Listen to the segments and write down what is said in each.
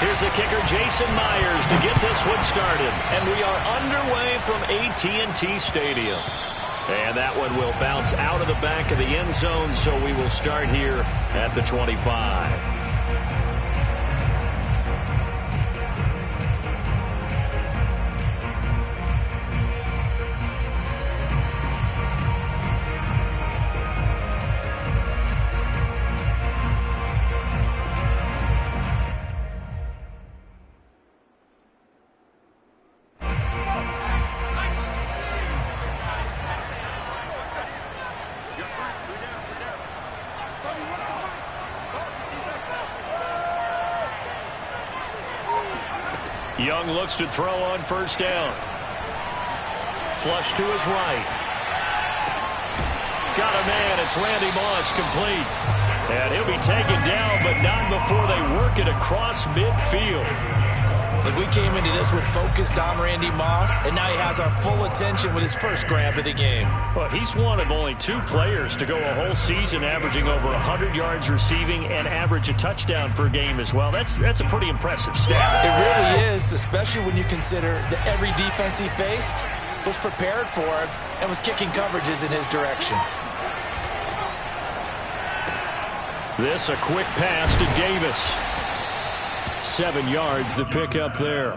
Here's the kicker, Jason Myers, to get this one started. And we are underway from AT&T Stadium. And that one will bounce out of the back of the end zone, so we will start here at the 25. Young looks to throw on first down. Flush to his right. Got a man. It's Randy Moss, complete. And he'll be taken down, but not before they work it across midfield. Look, we came into this with focused on Randy Moss, and now he has our full attention with his first grab of the game. Well, he's one of only 2 players to go a whole season averaging over 100 yards receiving and average a touchdown per game as well. That's a pretty impressive stat. It really is, especially when you consider that every defense he faced was prepared for him and was kicking coverages in his direction. This a quick pass to Davis. 7 yards, the pickup there.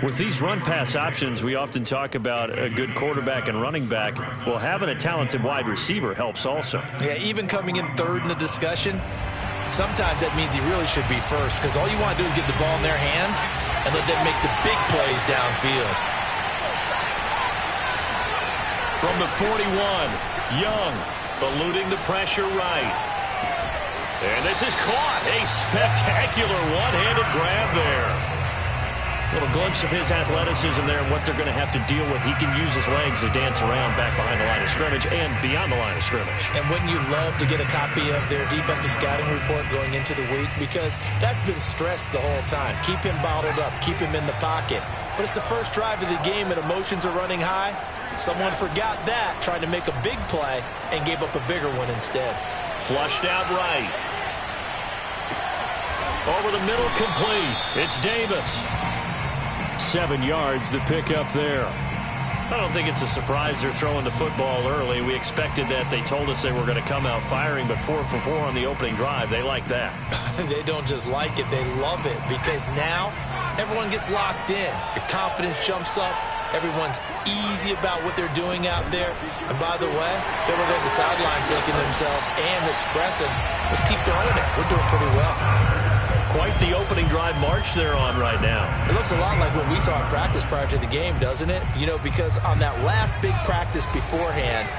With these run-pass options, we often talk about a good quarterback and running back. Well, having a talented wide receiver helps also. Yeah, even coming in third in the discussion, sometimes that means he really should be first, because all you want to do is get the ball in their hands and let them make the big plays downfield. From the 41, Young eluding the pressure right. And this is caught. A spectacular one-handed grab there. Little glimpse of his athleticism there and what they're going to have to deal with. He can use his legs to dance around back behind the line of scrimmage and beyond the line of scrimmage. And wouldn't you love to get a copy of their defensive scouting report going into the week? Because that's been stressed the whole time. Keep him bottled up. Keep him in the pocket. But it's the first drive of the game and emotions are running high. Someone forgot that, trying to make a big play, and gave up a bigger one instead. Flushed out right. Over the middle, complete. It's Davis. 7 yards, the pickup there. I don't think it's a surprise they're throwing the football early. We expected that. They told us they were going to come out firing, but 4 for 4 on the opening drive. They like that. They don't just like it, they love it, because now everyone gets locked in. Your confidence jumps up. Everyone's easy about what they're doing out there. And by the way, they're at the sidelines thinking to themselves and expressing, let's keep throwing it. We're doing pretty well. Quite the opening drive march they're on right now. It looks a lot like what we saw in practice prior to the game, doesn't it? You know, because on that last big practice beforehand,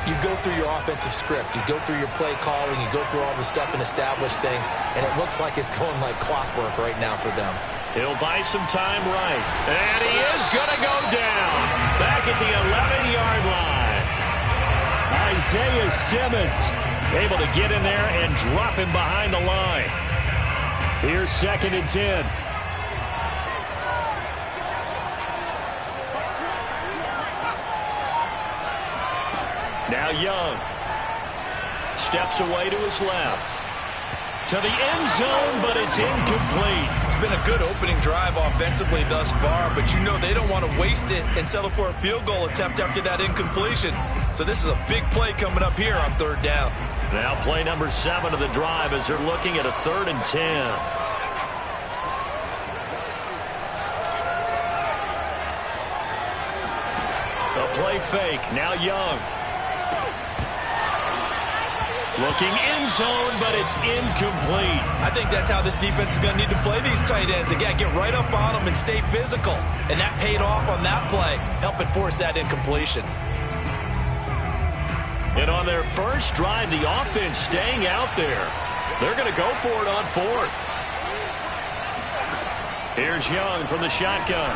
you go through your offensive script. You go through your play calling. You go through all the stuff and establish things. And it looks like it's going like clockwork right now for them. He'll buy some time right. And he is going to go down. Back at the 11-yard line. Isaiah Simmons able to get in there and drop him behind the line. Here's 2nd and 10. Now Young steps away to his left. To the end zone, but it's incomplete. It's been a good opening drive offensively thus far, but you know they don't want to waste it and settle for a field goal attempt after that incompletion. So this is a big play coming up here on 3rd down. Now play number 7 of the drive as they're looking at a 3rd and 10. A play fake. Now Young. Looking end zone, but it's incomplete. I think that's how this defense is going to need to play these tight ends. Again, get right up on them and stay physical. And that paid off on that play, helping force that incompletion. And on their first drive, the offense staying out there. They're going to go for it on 4th. Here's Young from the shotgun.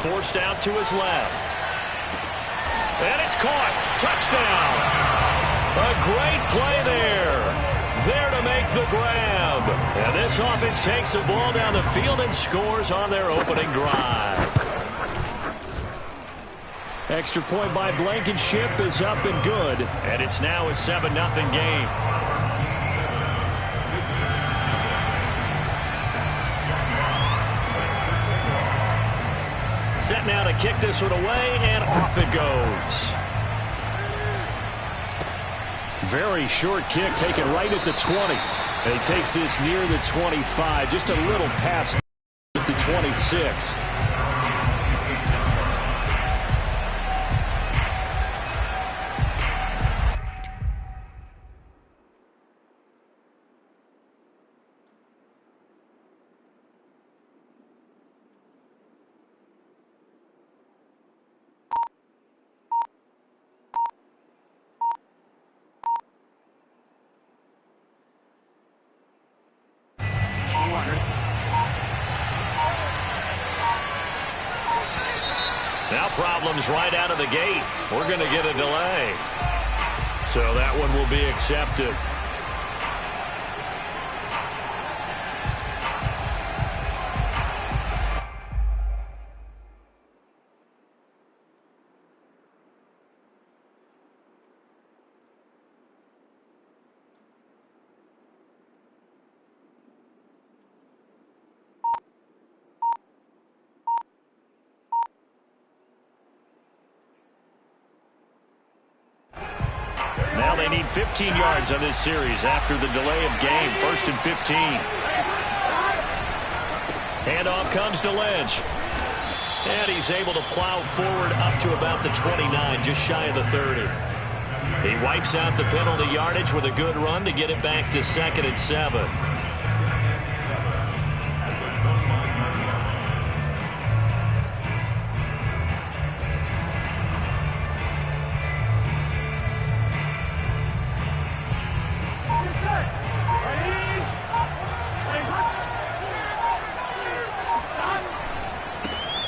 Forced out to his left. And it's caught. Touchdown. A great play there. There to make the grab. And this offense takes the ball down the field and scores on their opening drive. Extra point by Blankenship is up and good. And it's now a 7-0 game. set now to kick this one away, and off it goes. Very short kick taken right at the 20. And he takes this near the 25, just a little past the 26. Now problems right out of the gate. We're going to get a delay. So that one will be accepted. Now they need 15 yards on this series after the delay of game. 1st and 15. Handoff comes to Lynch. And he's able to plow forward up to about the 29, just shy of the 30. He wipes out the penalty yardage with a good run to get it back to 2nd and 7.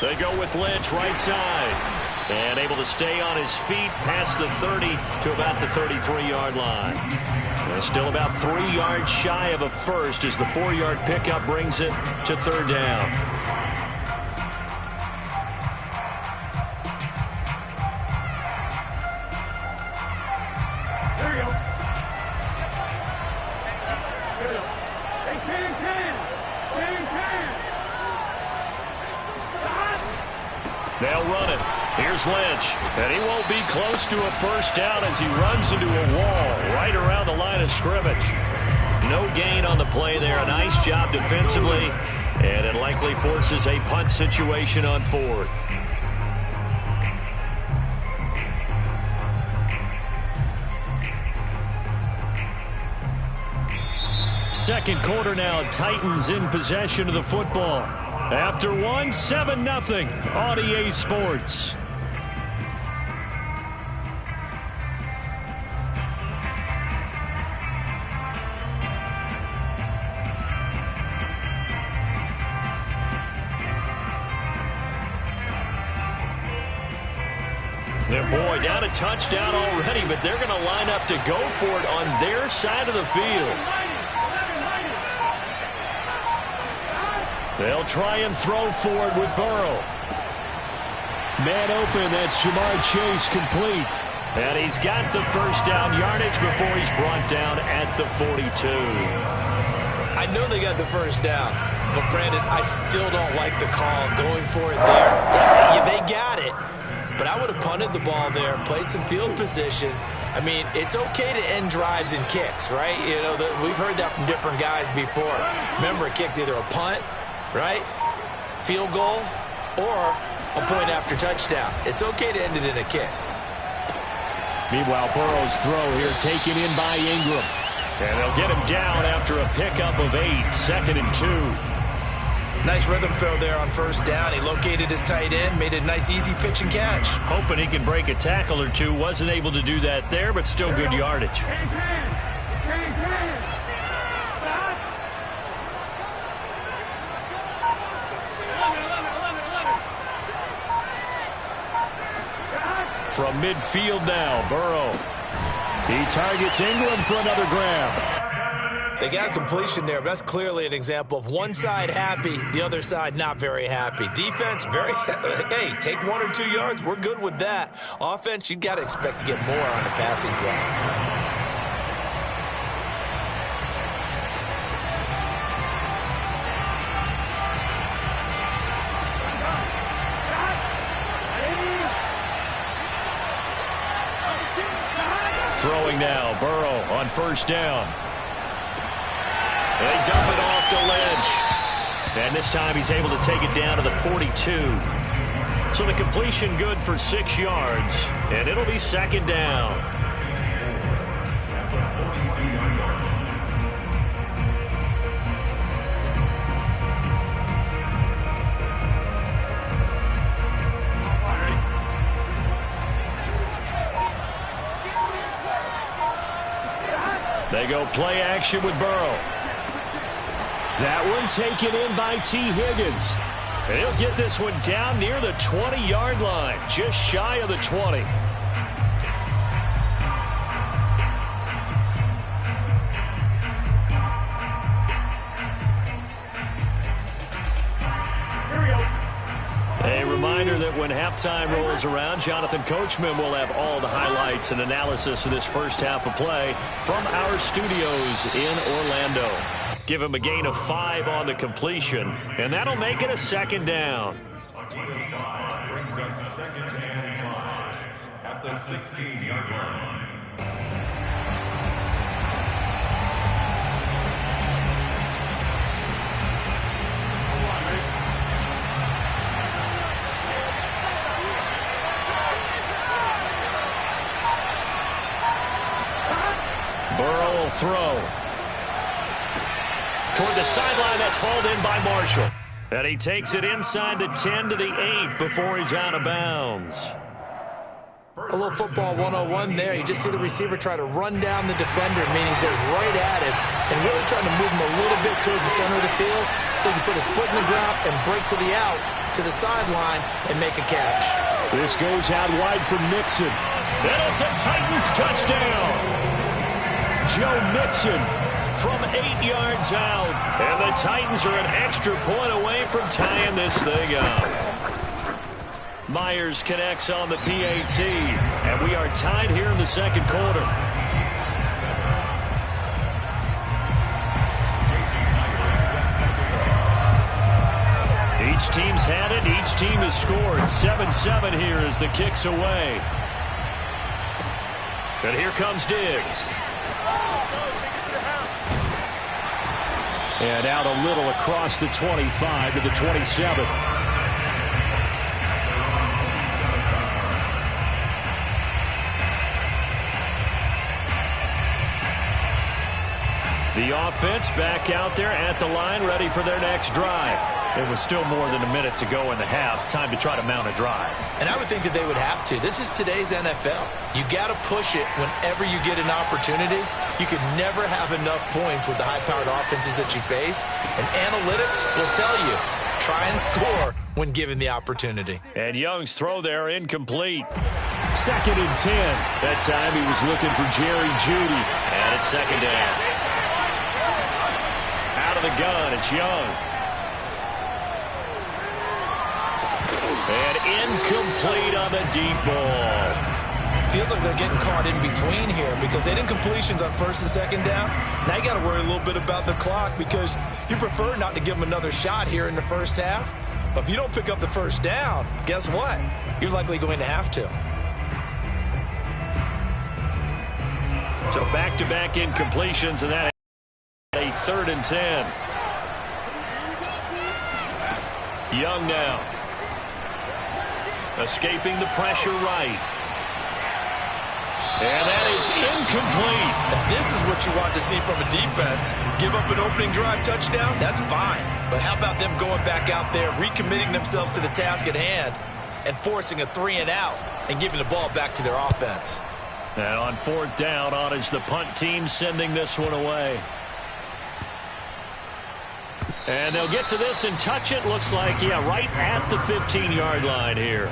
They go with Lynch right side. And able to stay on his feet past the 30 to about the 33-yard line. And still about 3 yards shy of a first as the 4-yard pickup brings it to 3rd down. There you go. There you go. Hey, 10. They'll run it. Here's Lynch. And he won't be close to a first down as he runs into a wall right around the line of scrimmage. No gain on the play there. A nice job defensively. And it likely forces a punt situation on 4th. Second quarter now. Titans in possession of the football. After one, 7-0 on EA Sports. Yeah, boy, down a touchdown already, but they're going to line up to go for it on their side of the field. They'll try and throw forward with Burrow. Man open, that's Jamar Chase complete. And he's got the first down yardage before he's brought down at the 42. I know they got the first down, but Brandon, I still don't like the call going for it there. Yeah, they got it, but I would have punted the ball there, played some field position. I mean, it's okay to end drives and kicks, right? You know, we've heard that from different guys before. Remember, a kick's either a punt, right, field goal, or a point after touchdown. It's okay to end it in a kick. Meanwhile, Burrow's throw here taken in by Ingram. And they'll get him down after a pickup of 8, 2nd and 2. Nice rhythm throw there on first down. He located his tight end, made a nice easy pitch and catch. Hoping he can break a tackle or two. Wasn't able to do that there, but still good yardage. From midfield now, Burrow. He targets Ingram for another grab. They got a completion there, but that's clearly an example of one side happy, the other side not very happy. Defense, very, hey, take 1 or 2 yards, we're good with that. Offense, you got to expect to get more on the passing play. running now. Burrow on first down. They dump it off to Lynch. And this time he's able to take it down to the 42. So the completion good for 6 yards. And it'll be second down. They go play action with Burrow. That one taken in by T. Higgins. And he'll get this one down near the 20-yard line, just shy of the 20. A reminder that when halftime rolls around, Jonathan Coachman will have all the highlights and analysis of this first half of play from our studios in Orlando. Give him a gain of 5 on the completion, and that'll make it a second down. Brings up second and 5 at the 16-yard line. Burrow will throw. Toward the sideline, that's hauled in by Marshall. And he takes it inside the 10 to the 8 before he's out of bounds. A little football 101 there. You just see the receiver try to run down the defender, meaning he goes right at him and really trying to move him a little bit towards the center of the field so he can put his foot in the ground and break to the out, to the sideline, and make a catch. This goes out wide for Mixon. And it's a Titans touchdown. Joe Mixon from 8 yards out. And the Titans are an extra point away from tying this thing up. Myers connects on the PAT. And we are tied here in the second quarter. Each team's had it. Each team has scored. 7-7 here as the kick's away. And here comes Diggs. And out a little across the 25 to the 27. The offense back out there at the line, ready for their next drive. It was still more than a minute to go in the half. Time to try to mount a drive. And I would think that they would have to. This is today's NFL. You got to push it whenever you get an opportunity. You could never have enough points with the high-powered offenses that you face. And analytics will tell you, try and score when given the opportunity. And Young's throw there incomplete. 2nd and 10. That time he was looking for Jerry Jeudy. And it's second down. Out of the gun, it's Young. And incomplete on the deep ball. Feels like they're getting caught in between here because they didn't completions on 1st and 2nd down. Now you got to worry a little bit about the clock because you prefer not to give them another shot here in the first half. But if you don't pick up the first down, guess what? You're likely going to have to. So back-to-back incompletions, and that a 3rd and 10. Young now. Escaping the pressure right. And that is incomplete. And this is what you want to see from a defense. Give up an opening drive touchdown, that's fine. But how about them going back out there, recommitting themselves to the task at hand, and forcing a 3-and-out and giving the ball back to their offense. And on 4th down, on is the punt team sending this one away. And they'll get to this and touch it. Looks like, yeah, right at the 15-yard line here.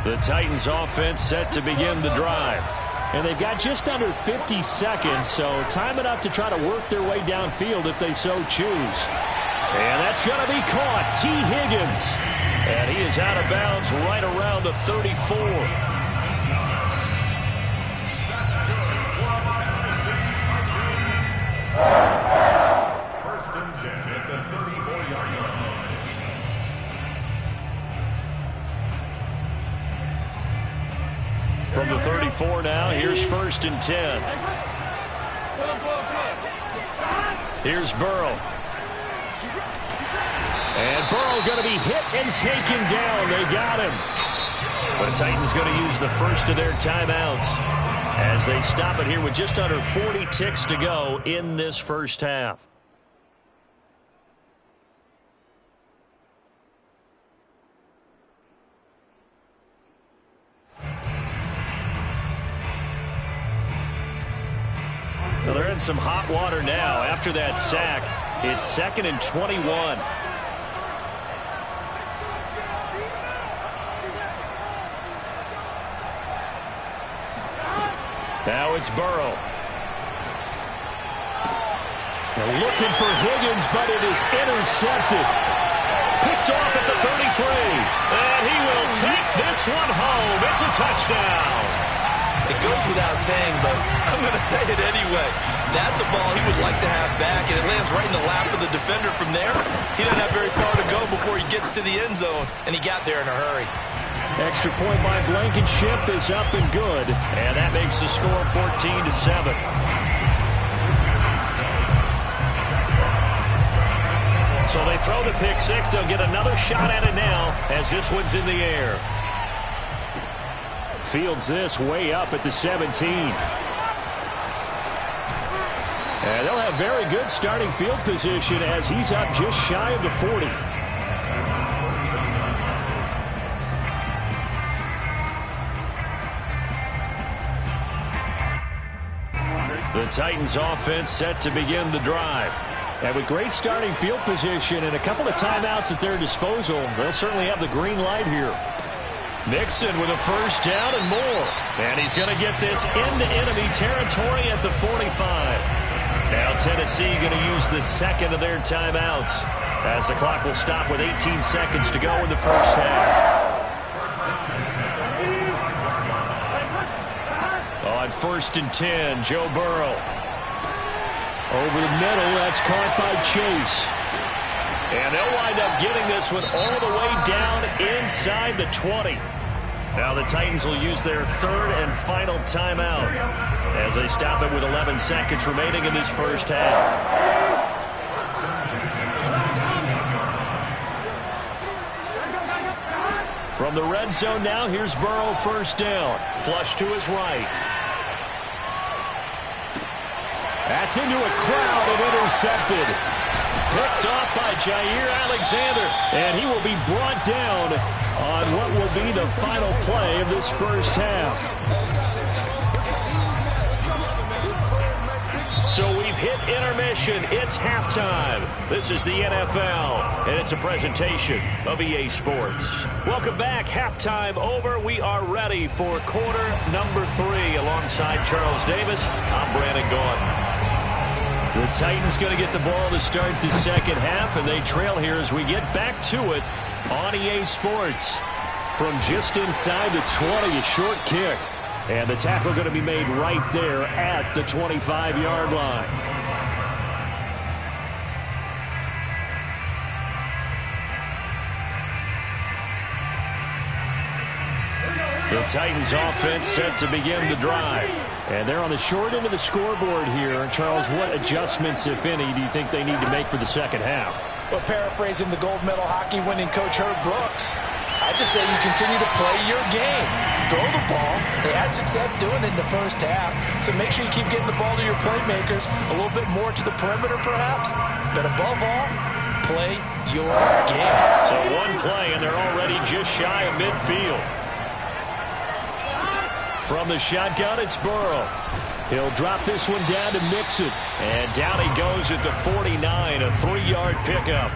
The Titans offense set to begin the drive. And they've got just under 50 seconds, so time enough to try to work their way downfield if they so choose. And that's going to be caught. T. Higgins. And he is out of bounds right around the 34. First and 10 at the 34-yard line. From the 34 now, here's first and 10. Here's Burrow. And Burrow going to be hit and taken down. They got him. But the Titans going to use the first of their timeouts as they stop it here with just under 40 ticks to go in this first half. Well, they're in some hot water now. After that sack, it's 2nd and 21. Now it's Burrow. They're looking for Higgins, but it is intercepted. Picked off at the 33. And he will take this one home. It's a touchdown. It goes without saying, but I'm going to say it anyway. That's a ball he would like to have back, and it lands right in the lap of the defender from there. He doesn't have very far to go before he gets to the end zone, and he got there in a hurry. Extra point by Blankenship is up and good, and that makes the score 14-7. So they throw the pick six. They'll get another shot at it now as this one's in the air. Fields this way up at the 17. And they'll have very good starting field position as he's up just shy of the 40. The Titans offense set to begin the drive. And with great starting field position and a couple of timeouts at their disposal, they'll certainly have the green light here. Nixon with a first down and more. And he's going to get this into enemy territory at the 45. Now Tennessee going to use the second of their timeouts as the clock will stop with 18 seconds to go in the first half. On 1st and 10, Joe Burrow. Over the middle, that's caught by Chase. And they'll wind up getting this one all the way down inside the 20. Now the Titans will use their third and final timeout as they stop it with 11 seconds remaining in this first half. From the red zone now, here's Burrow first down. Flush to his right. That's into a crowd and intercepted. Picked off by Jair Alexander. And he will be brought down on what will be the final play of this first half. So we've hit intermission. It's halftime. This is the NFL, and it's a presentation of EA Sports. Welcome back. Halftime over. We are ready for quarter number 3. Alongside Charles Davis, I'm Brandon Gaudin. The Titans going to get the ball to start the second half, and they trail here as we get back to it on EA Sports. From just inside the 20, a short kick. And the tackle going to be made right there at the 25-yard line. The Titans offense set to begin the drive. And they're on the short end of the scoreboard here. Charles, what adjustments, if any, do you think they need to make for the second half? Well, paraphrasing the gold medal hockey winning coach Herb Brooks, I just say you continue to play your game. Throw the ball. They had success doing it in the first half. So make sure you keep getting the ball to your playmakers. A little bit more to the perimeter, perhaps. But above all, play your game. So one play, and they're already just shy of midfield. From the shotgun, it's Burrow. He'll drop this one down to Mixon. And down he goes at the 49, a 3-yard pickup.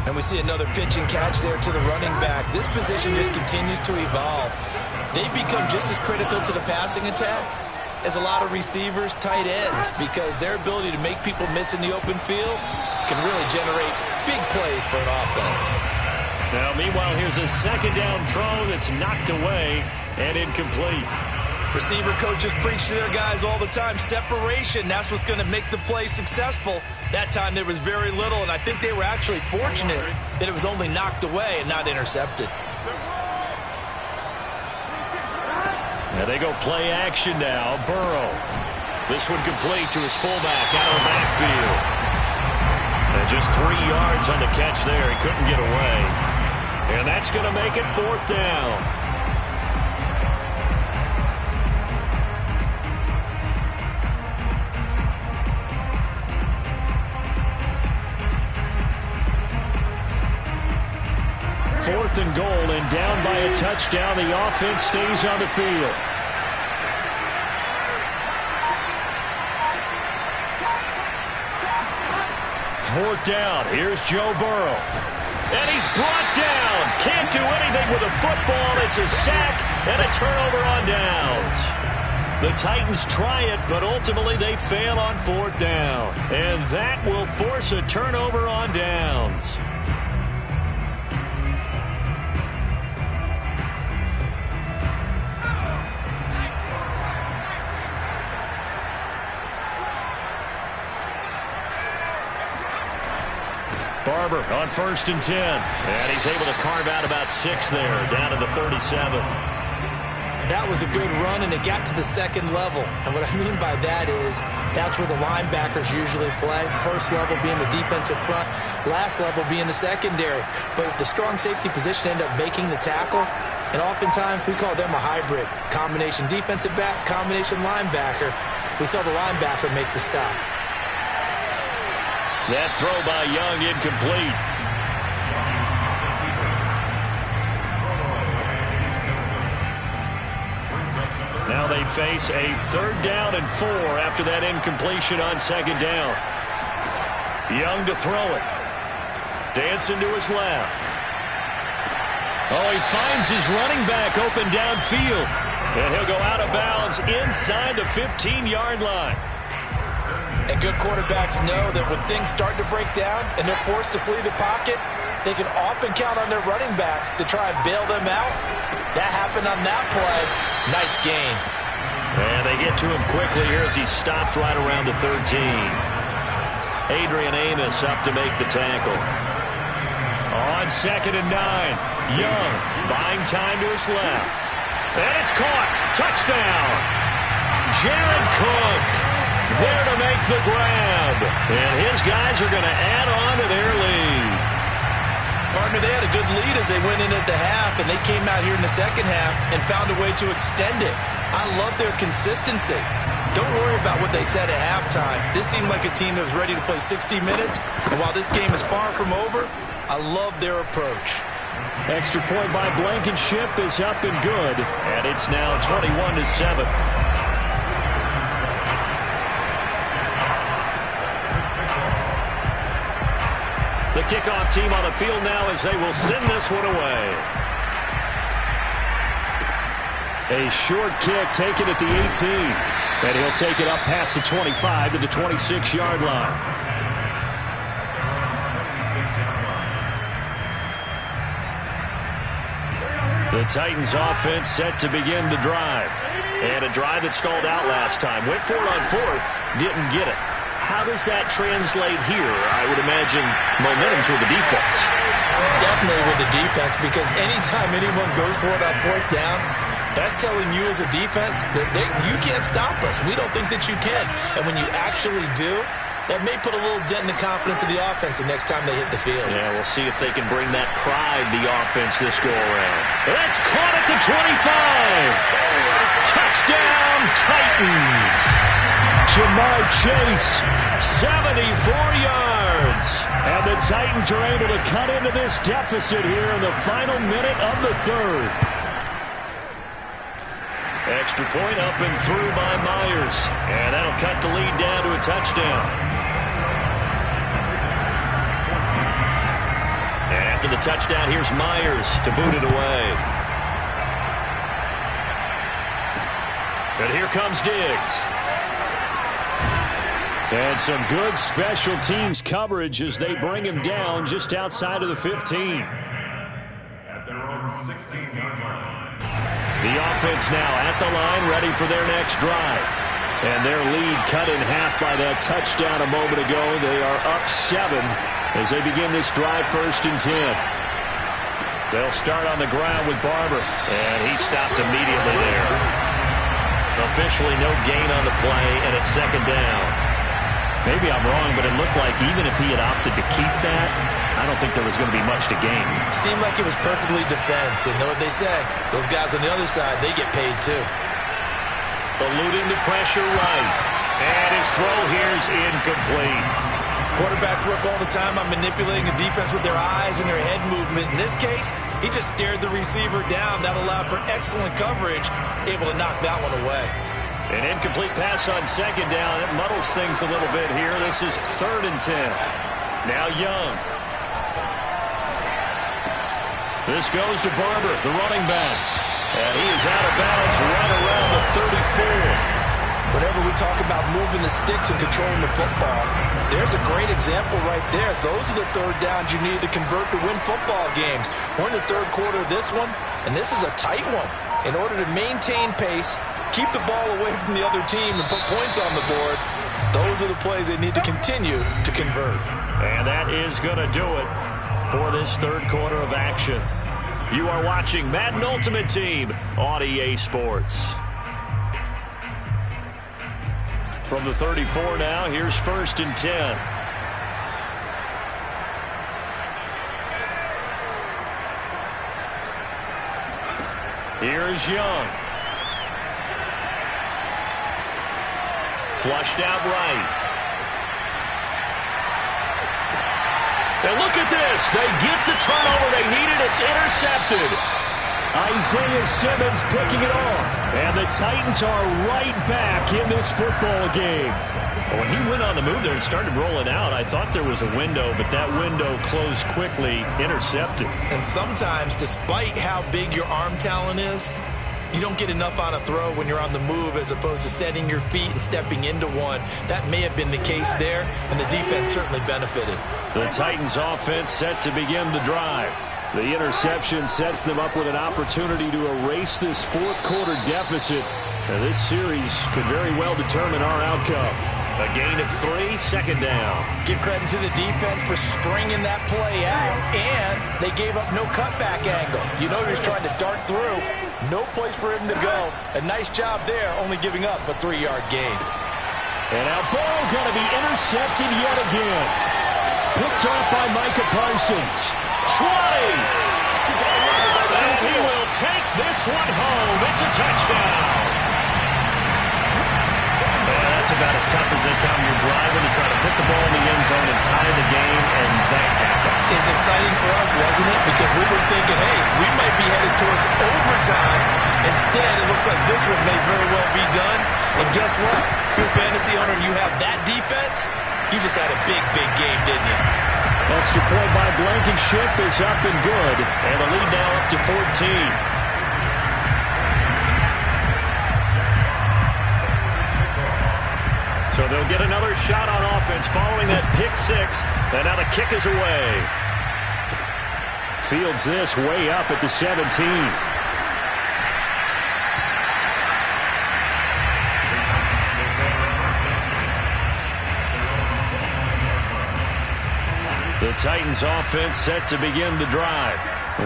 And we see another pitch and catch there to the running back. This position just continues to evolve. They become just as critical to the passing attack as a lot of receivers, tight ends, because their ability to make people miss in the open field can really generate big plays for an offense. Now, meanwhile, here's a second down throw that's knocked away and incomplete. Receiver coaches preach to their guys all the time. Separation, that's what's going to make the play successful. That time there was very little, and I think they were actually fortunate that it was only knocked away and not intercepted. Now they go play action now. Burrow. This one complete to his fullback out of the backfield. And just 3 yards on the catch there. He couldn't get away. And that's going to make it 4th down. Fourth and goal, and down by a touchdown. The offense stays on the field. Fourth down. Here's Joe Burrow. And he's brought down. Can't do anything with a football. It's a sack and a turnover on downs. The Titans try it, but ultimately they fail on 4th down. And that will force a turnover on downs. Barber on 1st and 10. And he's able to carve out about 6 there, down to the 37. That was a good run, and it got to the second level. And what I mean by that is that's where the linebackers usually play. First level being the defensive front, last level being the secondary. But the strong safety position ended up making the tackle, and oftentimes we call them a hybrid. Combination defensive back, combination linebacker. We saw the linebacker make the stop. That throw by Young incomplete. Now they face a 3rd down and 4 after that incompletion on 2nd down. Young to throw it. Dancing to his left. Oh, he finds his running back open downfield. And he'll go out of bounds inside the 15-yard line. And good quarterbacks know that when things start to break down and they're forced to flee the pocket, they can often count on their running backs to try and bail them out. That happened on that play. Nice gain. And they get to him quickly here as he stopped right around the 13. Adrian Amos up to make the tackle. On 2nd and 9, Young buying time to his left. And it's caught. Touchdown. Jared Cook there to make the grab. And his guys are going to add on to their lead. Partner, they had a good lead as they went in at the half, and they came out here in the second half and found a way to extend it. I love their consistency. Don't worry about what they said at halftime. This seemed like a team that was ready to play 60 minutes, and while this game is far from over, I love their approach. Extra point by Blankenship is up and good, and it's now 21-7. The kickoff team on the field now as they will send this one away. A short kick taken at the 18. And he'll take it up past the 25 to the 26-yard line. The Titans offense set to begin the drive. And a drive that stalled out last time. Went for it on 4th, didn't get it. How does that translate here? I would imagine momentum's with the defense. Definitely with the defense, because anytime anyone goes for it on 4th down, that's telling you as a defense that you can't stop us. We don't think that you can. And when you actually do, that may put a little dent in the confidence of the offense the next time they hit the field. Yeah, we'll see if they can bring that pride, the offense, this go-around. That's caught at the 25. Touchdown, Titans. Jamar Chase, 74 yards. And the Titans are able to cut into this deficit here in the final minute of the 3rd. Extra point up and through by Myers. And that'll cut the lead down to a touchdown. After the touchdown, here's Myers to boot it away. And here comes Diggs. And some good special teams coverage as they bring him down just outside of the 15. At their own 16-yard line. The offense now at the line, ready for their next drive. And their lead cut in half by that touchdown a moment ago. They are up 7 as they begin this drive, 1st and 10. They'll start on the ground with Barber. And he stopped immediately there. Officially no gain on the play, and it's 2nd down. Maybe I'm wrong, but it looked like even if he had opted to keep that, I don't think there was going to be much to gain. Seemed like it was perfectly defense. And know what they say? Those guys on the other side, they get paid too. Eluding the pressure right. And his throw here is incomplete. Quarterbacks work all the time on manipulating a defense with their eyes and their head movement. In this case, he just stared the receiver down. That allowed for excellent coverage, able to knock that one away. An incomplete pass on 2nd down. It muddles things a little bit here. This is 3rd and 10. Now Young. This goes to Barber, the running back. And he is out of bounds right around the 34. Whenever we talk about moving the sticks and controlling the football, there's a great example right there. Those are the 3rd downs you need to convert to win football games. We're in the 3rd quarter of this one, and this is a tight one. In order to maintain pace, keep the ball away from the other team, and put points on the board, those are the plays they need to continue to convert. And that is going to do it for this 3rd quarter of action. You are watching Madden Ultimate Team on EA Sports. From the 34 now, here's 1st and 10. Here's Young. Flushed out right. And look at this. They get the turnover they needed. It's intercepted. Isaiah Simmons picking it off. And the Titans are right back in this football game. When he went on the move there and started rolling out, I thought there was a window, but that window closed quickly, intercepted. And sometimes, despite how big your arm talent is, you don't get enough on a throw when you're on the move as opposed to setting your feet and stepping into one. That may have been the case there, and the defense certainly benefited. The Titans offense set to begin the drive. The interception sets them up with an opportunity to erase this 4th quarter deficit. Now, this series could very well determine our outcome. A gain of 3, 2nd down. Give credit to the defense for stringing that play out, and they gave up no cutback angle. You know he's trying to dart through. No place for him to go. A nice job there, only giving up a 3-yard gain. And now ball going to be intercepted yet again. Picked off by Micah Parsons. 20. And he will take this one home. It's a touchdown. That's about as tough as they come. You're driving to try to put the ball in the end zone and tie the game, and that happens. It's exciting for us, wasn't it? Because we were thinking, hey, we might be headed towards overtime. Instead, it looks like this one may very well be done. And guess what? If you're a fantasy owner and you have that defense, you just had a big, big game, didn't you? Extra point by Blankenship is up and good. And the lead now up to 14. So they'll get another shot on offense following that pick 6. And now the kick is away. Fields this way up at the 17. The Titans offense set to begin the drive.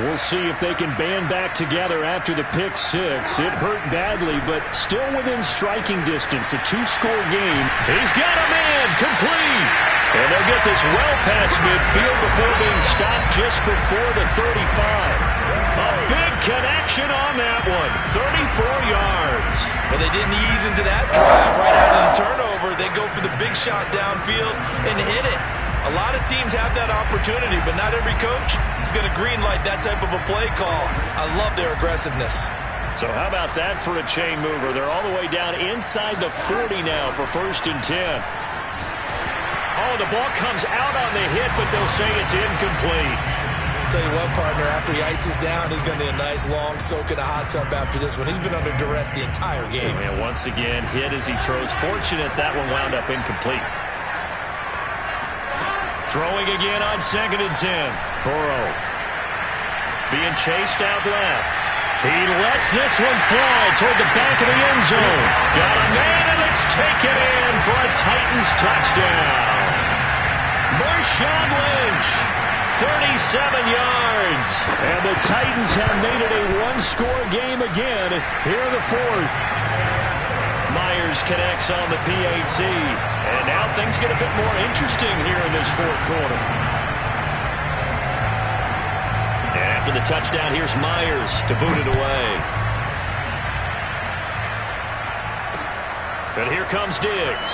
We'll see if they can band back together after the pick 6. It hurt badly, but still within striking distance. A 2-score game. He's got a man complete. And they'll get this well past midfield before being stopped just before the 35. A big connection on that one. 34 yards. But they didn't ease into that drive. Right out of the turnover, they go for the big shot downfield and hit it. A lot of teams have that opportunity, but not every coach is going to greenlight that type of a play call. I love their aggressiveness. So how about that for a chain mover? They're all the way down inside the 40 now for 1st and 10. Oh, the ball comes out on the hit, but they'll say it's incomplete. Tell you what, partner, after he ices down, he's going to need a nice long soak in a hot tub after this one. He's been under duress the entire game. And once again, hit as he throws. Fortunate that one wound up incomplete. Throwing again on 2nd and 10. Burrow being chased out left. He lets this one fly toward the back of the end zone. Got a man, and it's taken in for a Titans touchdown. Marshawn Lynch, 37 yards. And the Titans have made it a one-score game again here in the 4th. Myers connects on the PAT. And now things get a bit more interesting here in this 4th quarter. And after the touchdown, here's Myers to boot it away. And here comes Diggs.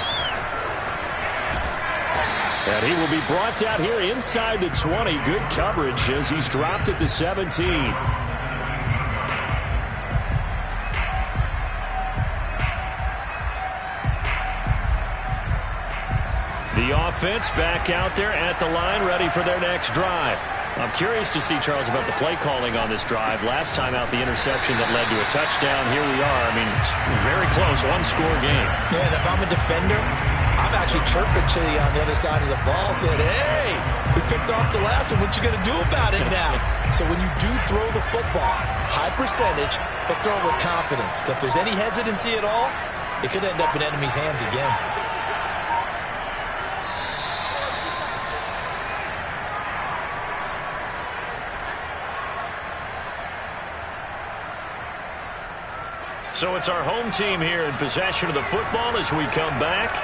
And he will be brought down here inside the 20. Good coverage as he's dropped at the 17. The offense back out there at the line, ready for their next drive. I'm curious to see, Charles, about the play calling on this drive. Last time out, the interception that led to a touchdown. Here we are. I mean, very close, one-score game. Yeah, and if I'm a defender, I'm actually chirping Chili on the other side of the ball, saying, hey, we picked off the last one. What you going to do about it now? So when you do throw the football, high percentage, but throw it with confidence. If there's any hesitancy at all, it could end up in enemy's hands again. So it's our home team here in possession of the football as we come back.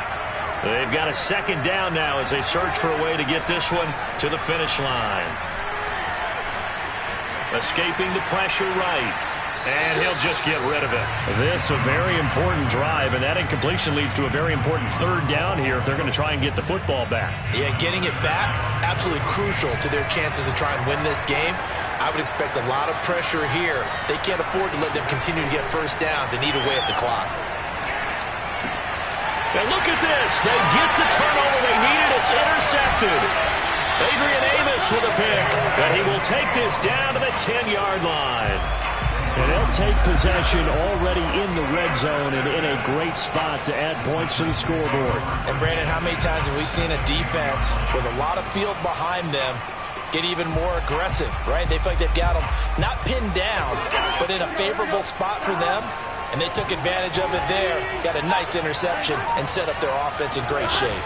They've got a 2nd down now as they search for a way to get this one to the finish line. Escaping the pressure right. And he'll just get rid of it. This a very important drive, and that incompletion leads to a very important 3rd down here if they're going to try and get the football back. Yeah, getting it back, absolutely crucial to their chances to try and win this game. I would expect a lot of pressure here. They can't afford to let them continue to get first downs and eat away at the clock. And look at this. They get the turnover they needed. It's intercepted. Adrian Amos with a pick. And he will take this down to the 10-yard line. And they'll take possession already in the red zone and in a great spot to add points to the scoreboard. And, Brandon, how many times have we seen a defense with a lot of field behind them get even more aggressive, right? They feel like they've got them not pinned down, but in a favorable spot for them, and they took advantage of it there. Got a nice interception and set up their offense in great shape.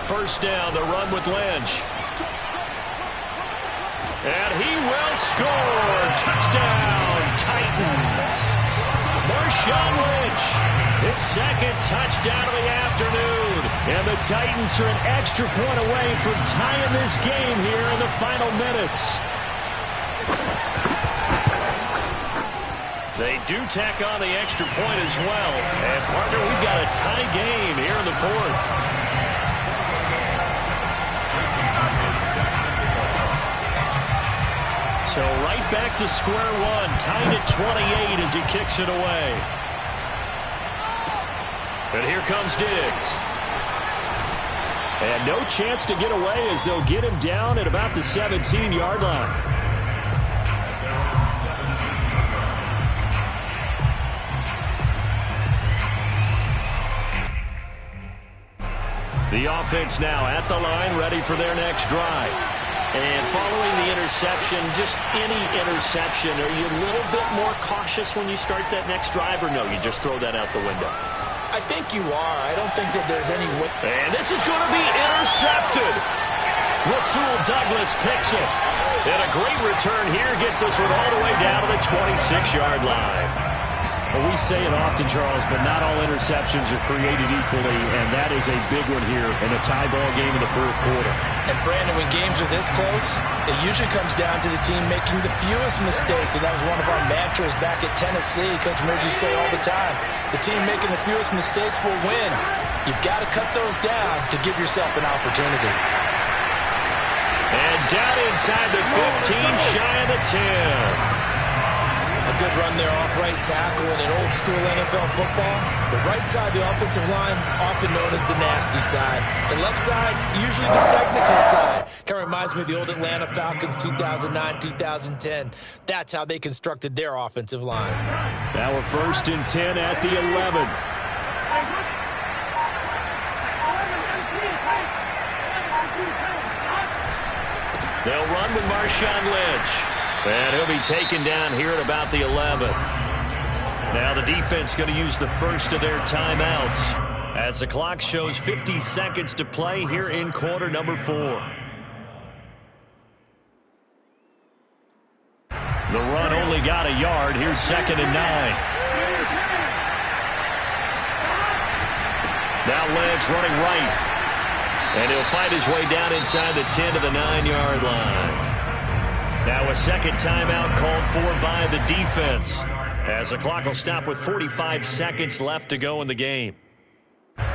First down, the run with Lynch. And he will score. Touchdown, Titans. Marshawn Lynch, his 2nd touchdown of the afternoon. And the Titans are an extra point away from tying this game here in the final minutes. They do tack on the extra point as well. And, partner, we've got a tie game here in the 4th. So right back to square one, tied at 28 as he kicks it away. And here comes Diggs. And no chance to get away as they'll get him down at about the 17-yard line. The offense now at the line, ready for their next drive. And following the interception, just any interception, are you a little bit more cautious when you start that next drive, or no, you just throw that out the window? I think you are. I don't think that there's any way. And this is going to be intercepted. Rasul Douglas picks it. And a great return here gets this one all the way down to the 26-yard line. Well, we say it often, Charles, but not all interceptions are created equally, and that is a big one here in a tie ball game in the 4th quarter. And, Brandon, when games are this close, it usually comes down to the team making the fewest mistakes, and that was one of our mantras back at Tennessee. Coach Merge used to say all the time, the team making the fewest mistakes will win. You've got to cut those down to give yourself an opportunity. And down inside the 15, shy of the 10. A good run there off right tackle in an old school NFL football. The right side, the offensive line, often known as the nasty side. The left side, usually the technical side. Kind of reminds me of the old Atlanta Falcons 2009, 2010. That's how they constructed their offensive line. Now a 1st and 10 at the 11. They'll run with Marshawn Lynch. And he'll be taken down here at about the 11. Now the defense going to use the first of their timeouts as the clock shows 50 seconds to play here in quarter number 4. The run only got a yard. Here's 2nd and 9. Now Lynch running right. And he'll fight his way down inside the 10 to the 9-yard line. Now a second timeout called for by the defense as the clock will stop with 45 seconds left to go in the game. On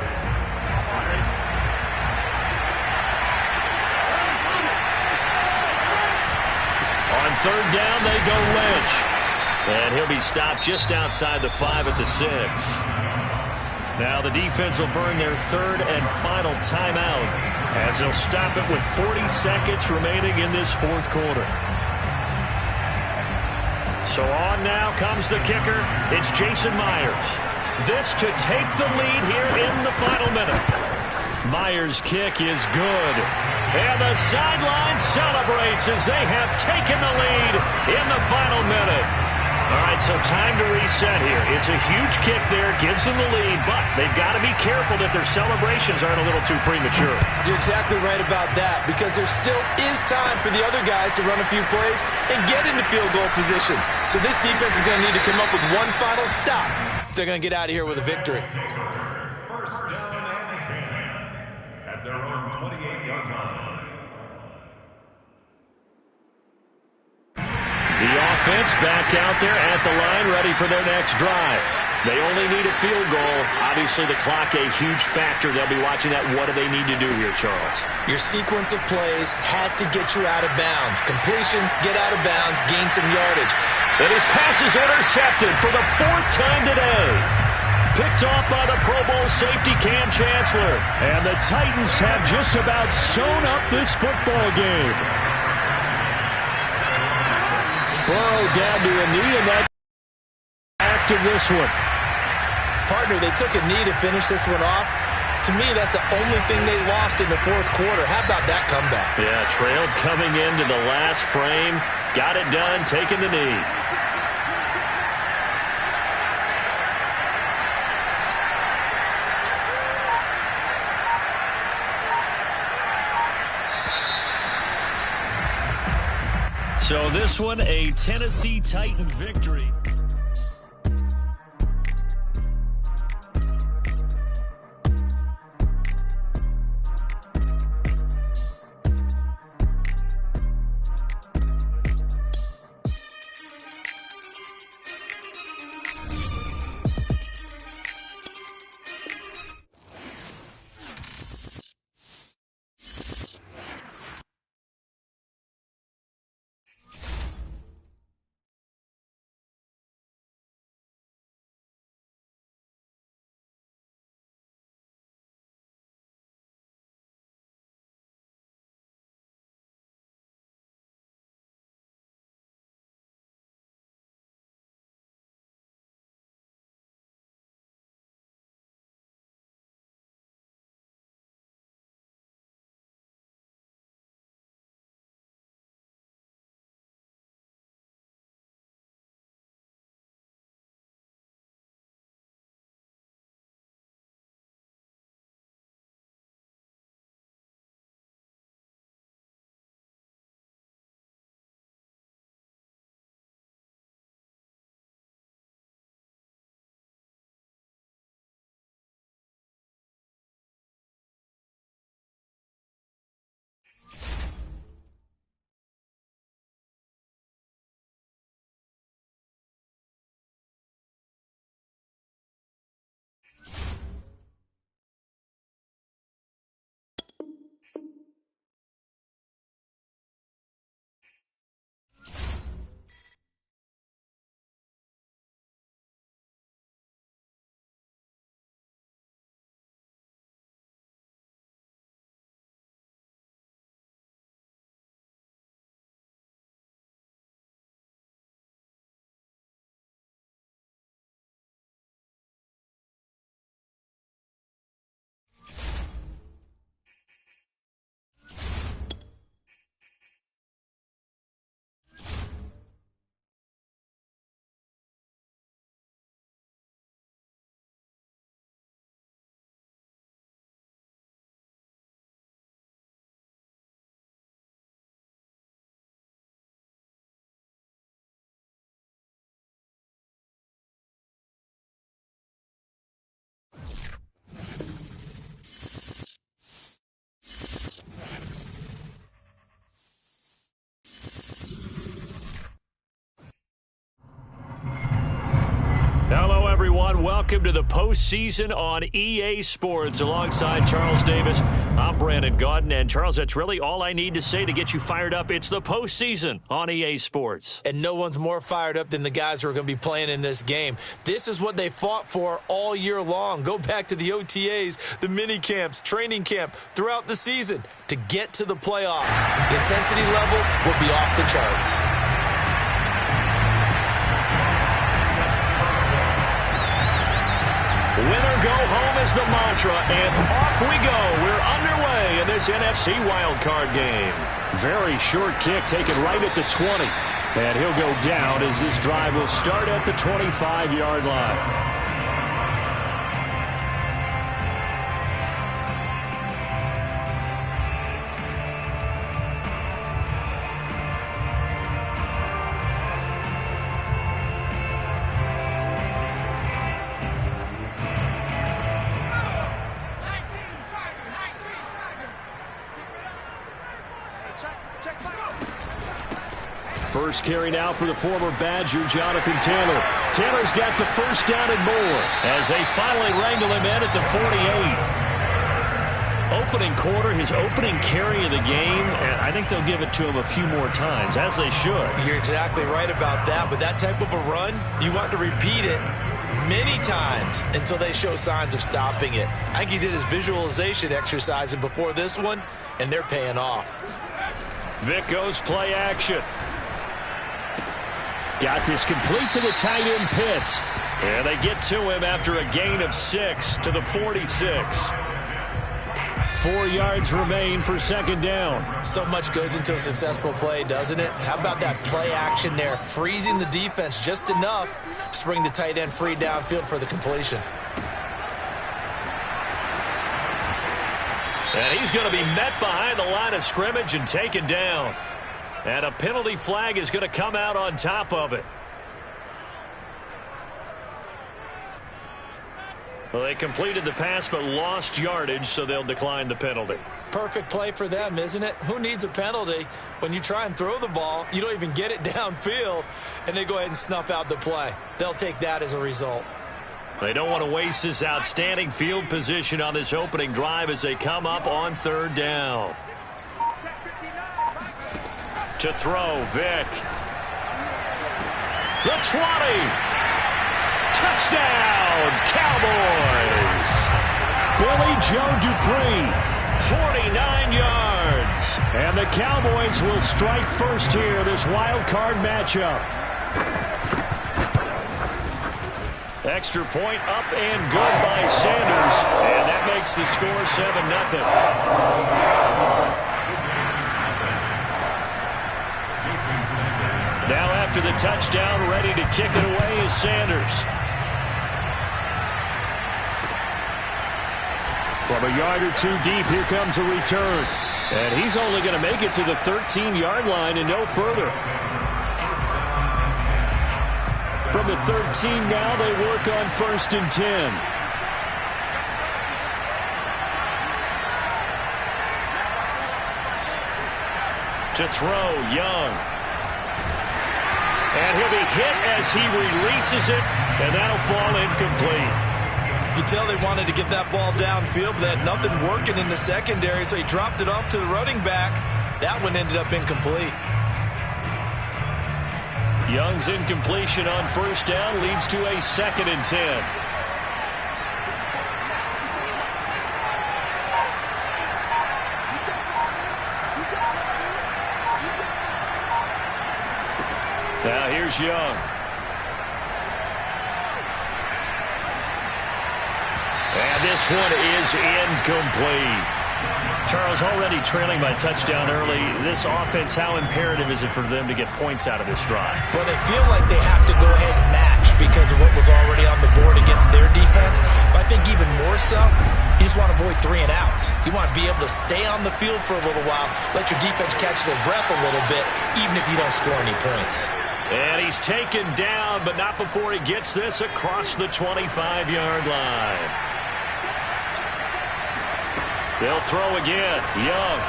3rd down, they go Lynch. And he'll be stopped just outside the 5 at the 6. Now the defense will burn their 3rd and final timeout as they'll stop it with 40 seconds remaining in this 4th quarter. So on now comes the kicker. It's Jason Myers. This to take the lead here in the final minute. Myers' kick is good. And the sideline celebrates as they have taken the lead in the final minute. All right, so time to reset here. It's a huge kick there, gives them the lead, but they've got to be careful that their celebrations aren't a little too premature. You're exactly right about that, because there still is time for the other guys to run a few plays and get into field goal position. So this defense is going to need to come up with one final stop if they're going to get out of here with a victory. 1st down and 10 at their own 28-yard line. The offense back out there at the line, ready for their next drive. They only need a field goal. Obviously, the clock a huge factor. They'll be watching that. What do they need to do here, Charles? Your sequence of plays has to get you out of bounds. Completions, get out of bounds, gain some yardage. And his pass is intercepted for the 4th time today. Picked off by the Pro Bowl safety Cam Chancellor. And the Titans have just about sewn up this football game. Burrow down to a knee, and that's back to this one. Partner, they took a knee to finish this one off. To me, that's the only thing they lost in the 4th quarter. How about that comeback? Yeah, trailed coming into the last frame. Got it done, taking the knee. So this one, a Tennessee Titan victory. everyone. Welcome to the postseason on EA Sports. Alongside Charles Davis, I'm Brandon Gaudin. And Charles, that's really all I need to say to get you fired up. It's the postseason on EA Sports. And no one's more fired up than the guys who are going to be playing in this game. This is what they fought for all year long. Go back to the OTAs, the mini camps, training camp, throughout the season to get to the playoffs. The intensity level will be off the charts. Winner go home is the mantra, and off we go. We're underway in this NFC wildcard game. Very short kick taken right at the 20. And he'll go down as this drive will start at the 25-yard line. First carry now for the former Badger, Jonathan Taylor. Taylor's got the first down and more as they finally wrangle him in at the 48. Opening quarter, his opening carry of the game, and I think they'll give it to him a few more times, as they should. You're exactly right about that. With that type of a run, you want to repeat it many times until they show signs of stopping it. I think he did his visualization exercise before this one, and they're paying off. Vic goes play action. Got this complete to the tight end Pitts. And they get to him after a gain of 6 to the 46. 4 yards remain for second down. So much goes into a successful play, doesn't it? How about that play action there? Freezing the defense just enough to bring the tight end free downfield for the completion. And he's going to be met behind the line of scrimmage and taken down. And a penalty flag is going to come out on top of it. Well, they completed the pass but lost yardage, so they'll decline the penalty. Perfect play for them, isn't it? Who needs a penalty when you try and throw the ball, you don't even get it downfield, and they go ahead and snuff out the play. They'll take that as a result. They don't want to waste this outstanding field position on this opening drive as they come up on third down. To throw, Vic. The 20. Touchdown, Cowboys. Billy Joe Dupree, 49 yards. And the Cowboys will strike first here, this wild card matchup. Extra point up and good by Sanders. And that makes the score 7-0. Now after the touchdown, ready to kick it away is Sanders. From a yard or two deep, here comes a return. And he's only going to make it to the 13-yard line and no further. From the 13 now, they work on 1st and 10. To throw, Young. And he'll be hit as he releases it, and that'll fall incomplete. You can tell they wanted to get that ball downfield, but they had nothing working in the secondary, so he dropped it off to the running back. That one ended up incomplete. Young's incompletion on 1st down leads to a 2nd and 10. Now here's Young. And this one is incomplete. Charles, already trailing by touchdown early. This offense, how imperative is it for them to get points out of this drive? Well, they feel like they have to go ahead and match because of what was already on the board against their defense. But I think even more so, you just want to avoid 3 and outs. You want to be able to stay on the field for a little while, let your defense catch their breath a little bit, even if you don't score any points. And he's taken down, but not before he gets this across the 25-yard line. They'll throw again. Young.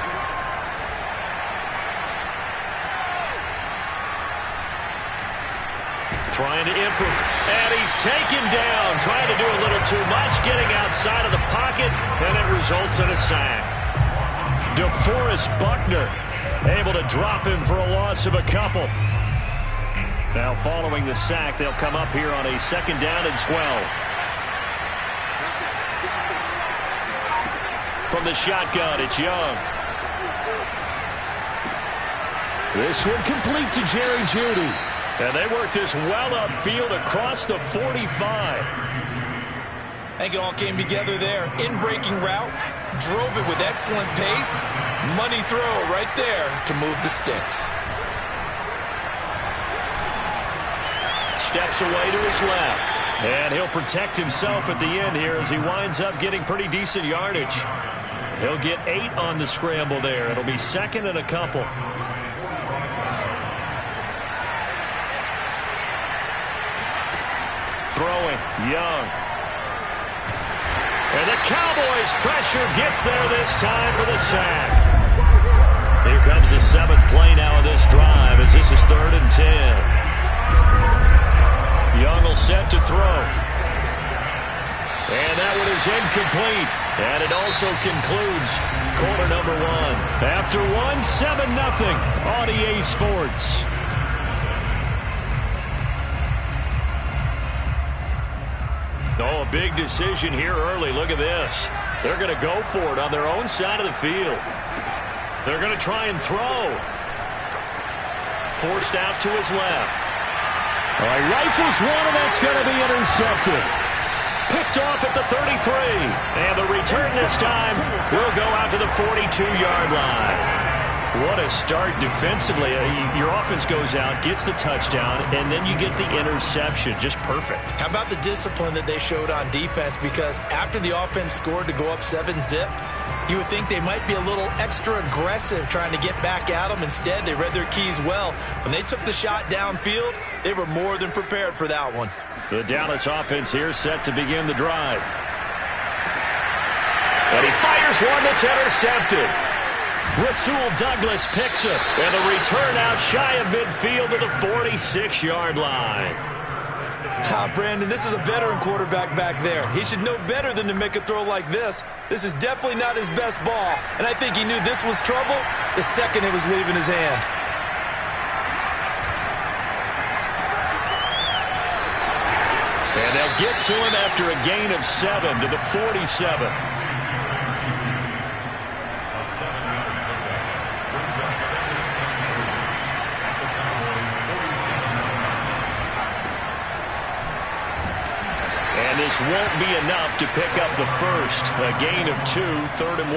trying to improve. And he's taken down, trying to do a little too much, getting outside of the pocket, and it results in a sack. DeForest Buckner able to drop him for a loss of a couple. Now following the sack, they'll come up here on a 2nd down and 12. From the shotgun, it's Young. This one complete to Jerry Jeudy. And they work this well upfield across the 45. I think it all came together there. In-breaking route, drove it with excellent pace. Money throw right there to move the sticks. Steps away to his left. And he'll protect himself at the end here as he winds up getting pretty decent yardage. He'll get 8 on the scramble there. It'll be 2nd and a couple. Throwing, Young. And the Cowboys' pressure gets there this time for the sack. Here comes the 7th play now of this drive as this is 3rd and 10. Young will set to throw. And that one is incomplete. And it also concludes quarter number 1. After 1, 7-0 on EA Sports. Oh, a big decision here early. Look at this. They're going to go for it on their own side of the field. They're going to try and throw. Forced out to his left. All right, rifles one, and that's going to be intercepted. Picked off at the 33. And the return this time will go out to the 42-yard line. What a start defensively. Your offense goes out, gets the touchdown, and then you get the interception. Just perfect. How about the discipline that they showed on defense? Because after the offense scored to go up 7-zip, you would think they might be a little extra aggressive trying to get back at them. Instead, they read their keys well. When they took the shot downfield, they were more than prepared for that one. The Dallas offense here set to begin the drive. And he fires one that's intercepted. Rasul Douglas picks it, and the return out shy of midfield to the 46-yard line. Brandon, this is a veteran quarterback back there. He should know better than to make a throw like this. This is definitely not his best ball, and I think he knew this was trouble the second it was leaving his hand. And they'll get to him after a gain of 7 to the 47. This won't be enough to pick up the first. A gain of 2, 3rd and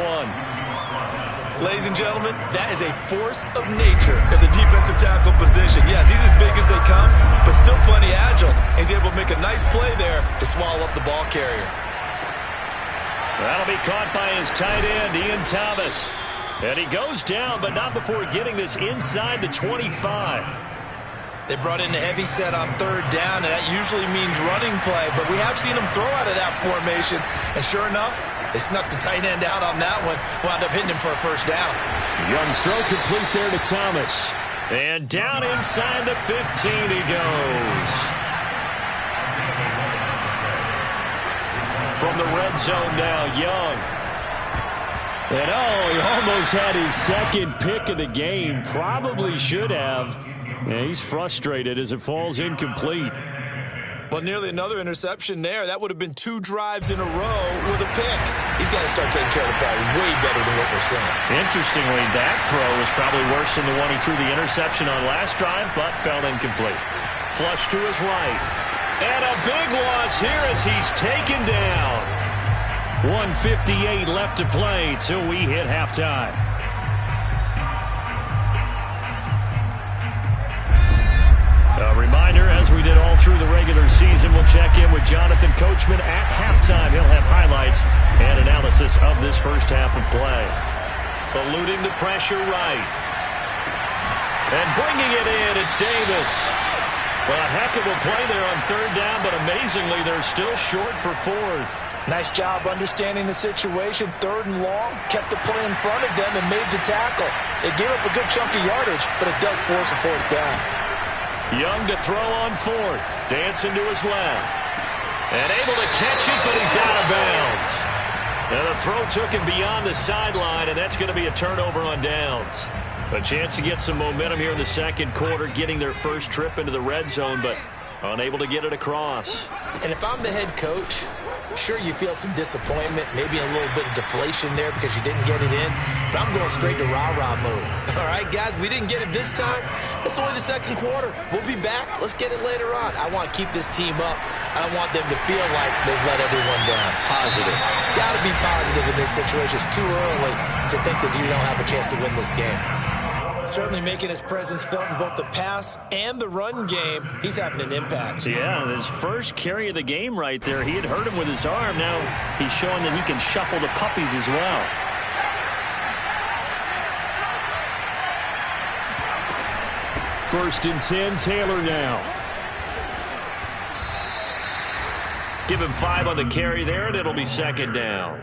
1. Ladies and gentlemen, that is a force of nature at the defensive tackle position. Yes, he's as big as they come, but still plenty agile. He's able to make a nice play there to swallow up the ball carrier. That'll be caught by his tight end, Ian Thomas. And he goes down, but not before getting this inside the 25. They brought in a heavy set on 3rd down, and that usually means running play, but we have seen them throw out of that formation, and sure enough, they snuck the tight end out on that one, wound up hitting him for a 1st down. Young throw complete there to Thomas. And down inside the 15 he goes. From the red zone now, Young. And he almost had his 2nd pick of the game. Probably should have. Yeah, he's frustrated as it falls incomplete. Well, nearly another interception there. That would have been 2 drives in a row with a pick. He's got to start taking care of the ball way better than what we're seeing. Interestingly, that throw was probably worse than the one he threw the interception on last drive, but fell incomplete. Flush to his right. And a big loss here as he's taken down. 1:58 left to play till we hit halftime. A reminder, as we did all through the regular season, we'll check in with Jonathan Coachman at halftime. He'll have highlights and analysis of this first half of play. Eluding the pressure right. And bringing it in, it's Davis. Well, a heck of a play there on 3rd down, but amazingly, they're still short for 4th. Nice job understanding the situation. 3rd and long, kept the play in front of them and made the tackle. They gave up a good chunk of yardage, but it does force a 4th down. Young to throw on fourth. Dancing to his left. And able to catch it, but he's out of bounds. Now the throw took him beyond the sideline, and that's going to be a turnover on downs. A chance to get some momentum here in the second quarter, getting their first trip into the red zone, but unable to get it across. And if I'm the head coach, sure, you feel some disappointment, maybe a little bit of deflation there because you didn't get it in, but I'm going straight to rah-rah mode. All right, guys, we didn't get it this time. It's only the second quarter. We'll be back. Let's get it later on. I want to keep this team up. I don't want them to feel like they've let everyone down. Positive. Got to be positive in this situation. It's too early to think that you don't have a chance to win this game. Certainly making his presence felt in both the pass and the run game. He's having an impact. Yeah, his first carry of the game right there. He had hurt him with his arm. Now he's showing that he can shuffle the puppies as well. First and 10, Taylor now. Give him 5 on the carry there, and it'll be second down.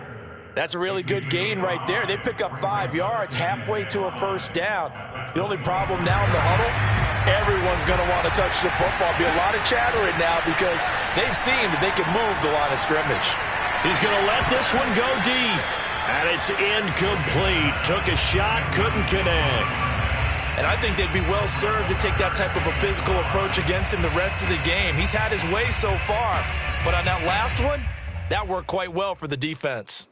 That's a really good gain right there. They pick up 5 yards halfway to a first down. The only problem now in the huddle, everyone's going to want to touch the football. Be a lot of chattering now because they've seen that they can move the line of scrimmage. He's going to let this one go deep. And it's incomplete. Took a shot, couldn't connect. And I think they'd be well served to take that type of a physical approach against him the rest of the game. He's had his way so far. But on that last one, that worked quite well for the defense.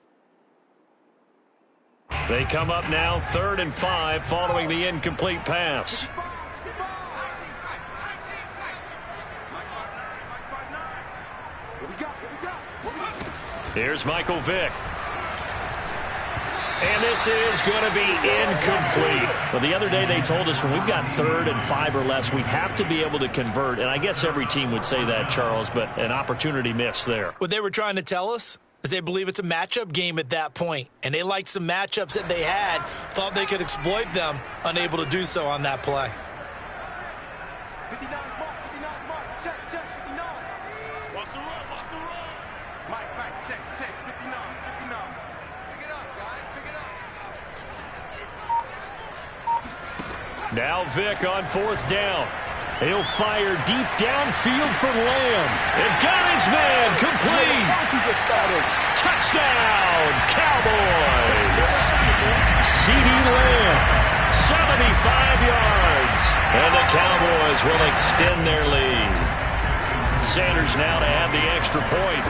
They come up now 3rd and 5 following the incomplete pass. Here's Michael Vick. And this is going to be incomplete. Well, the other day they told us when we've got 3rd and 5 or less, we have to be able to convert. And I guess every team would say that, Charles, but an opportunity missed there. What they were trying to tell us is they believe it's a matchup game at that point. And they liked some matchups that they had, thought they could exploit them, unable to do so on that play. 59 mark, 59 mark, check, 59. Watch the run. Mike, check, 59. Pick it up, guys, pick it up. Now Vick on 4th down. He'll fire deep downfield for Lamb. And got his man complete. Touchdown, Cowboys. CeeDee Lamb, 75 yards. And the Cowboys will extend their lead. Sanders now to add the extra point.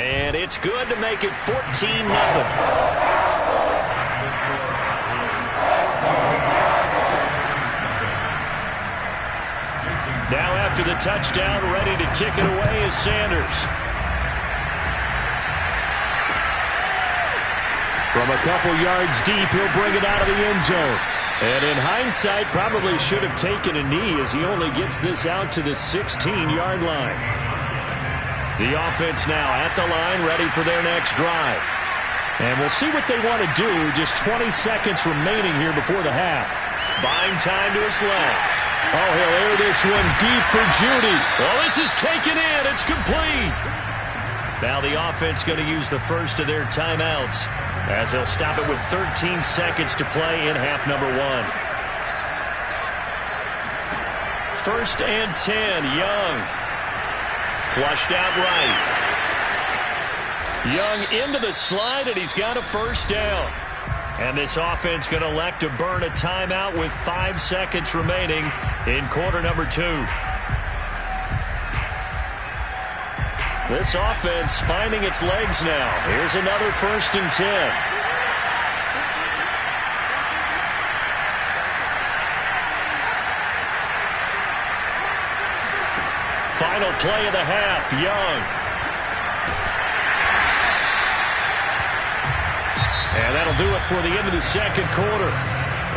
And it's good to make it 14-0. Now after the touchdown, ready to kick it away is Sanders. From a couple yards deep, he'll bring it out of the end zone. And in hindsight, probably should have taken a knee as he only gets this out to the 16-yard line. The offense now at the line, ready for their next drive. And we'll see what they want to do. Just 20 seconds remaining here before the half. Buying time to his left. Oh, he'll air this one deep for Judy. Oh, this is taken in. It's complete. Now the offense going to use the first of their timeouts as they'll stop it with 13 seconds to play in half number 1. 1st and 10, Young. Flushed out right. Young into the slide, and he's got a first down. And this offense going to elect to burn a timeout with 5 seconds remaining in quarter number 2. This offense finding its legs now. Here's another 1st and 10. Final play of the half, Young. And that'll do it for the end of the second quarter.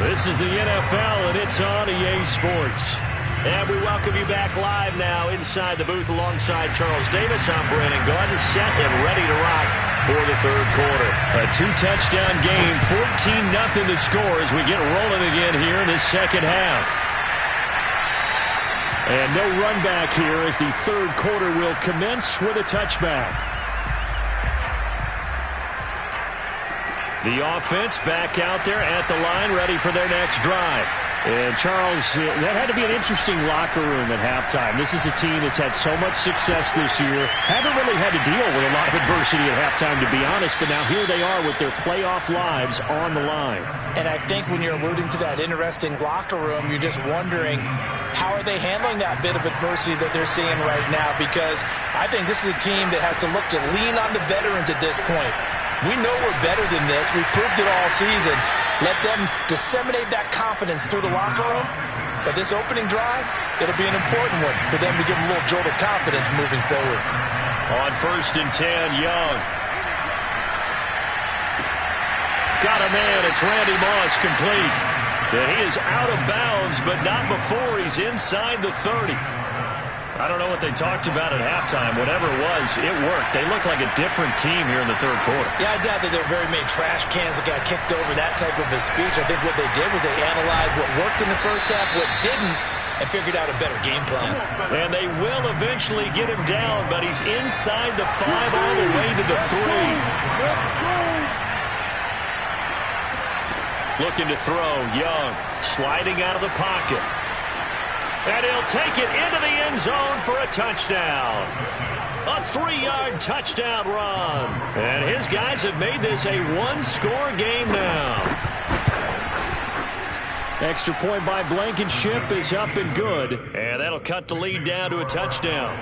This is the NFL, and it's on EA Sports. And we welcome you back live now inside the booth alongside Charles Davis. I'm Brandon Gordon, set and ready to rock for the third quarter. A 2-touchdown game, 14-0 the score as we get rolling again here in the second half. And no run back here as the third quarter will commence with a touchback. The offense back out there at the line, ready for their next drive. And, Charles, that had to be an interesting locker room at halftime. This is a team that's had so much success this year. Haven't really had to deal with a lot of adversity at halftime, to be honest. But now here they are with their playoff lives on the line. And I think when you're alluding to that interesting locker room, you're just wondering how are they handling that bit of adversity that they're seeing right now? Because I think this is a team that has to look to lean on the veterans at this point. We know we're better than this. We've proved it all season. Let them disseminate that confidence through the locker room. But this opening drive, it'll be an important one for them to give them a little jolt of confidence moving forward. On 1st and 10, Young. Got a man. It's Randy Moss complete. And he is out of bounds, but not before he's inside the 30. I don't know what they talked about at halftime. Whatever it was, it worked. They look like a different team here in the 3rd quarter. Yeah, I doubt that there were very many trash cans that got kicked over, that type of a speech. I think what they did was they analyzed what worked in the first half, what didn't, and figured out a better game plan. And they will eventually get him down, but he's inside the 5 all the way to the 3. Looking to throw, Young, sliding out of the pocket. And he'll take it into the end zone for a touchdown. A 3-yard touchdown run. And his guys have made this a 1-score game now. Extra point by Blankenship is up and good. And that'll cut the lead down to a touchdown.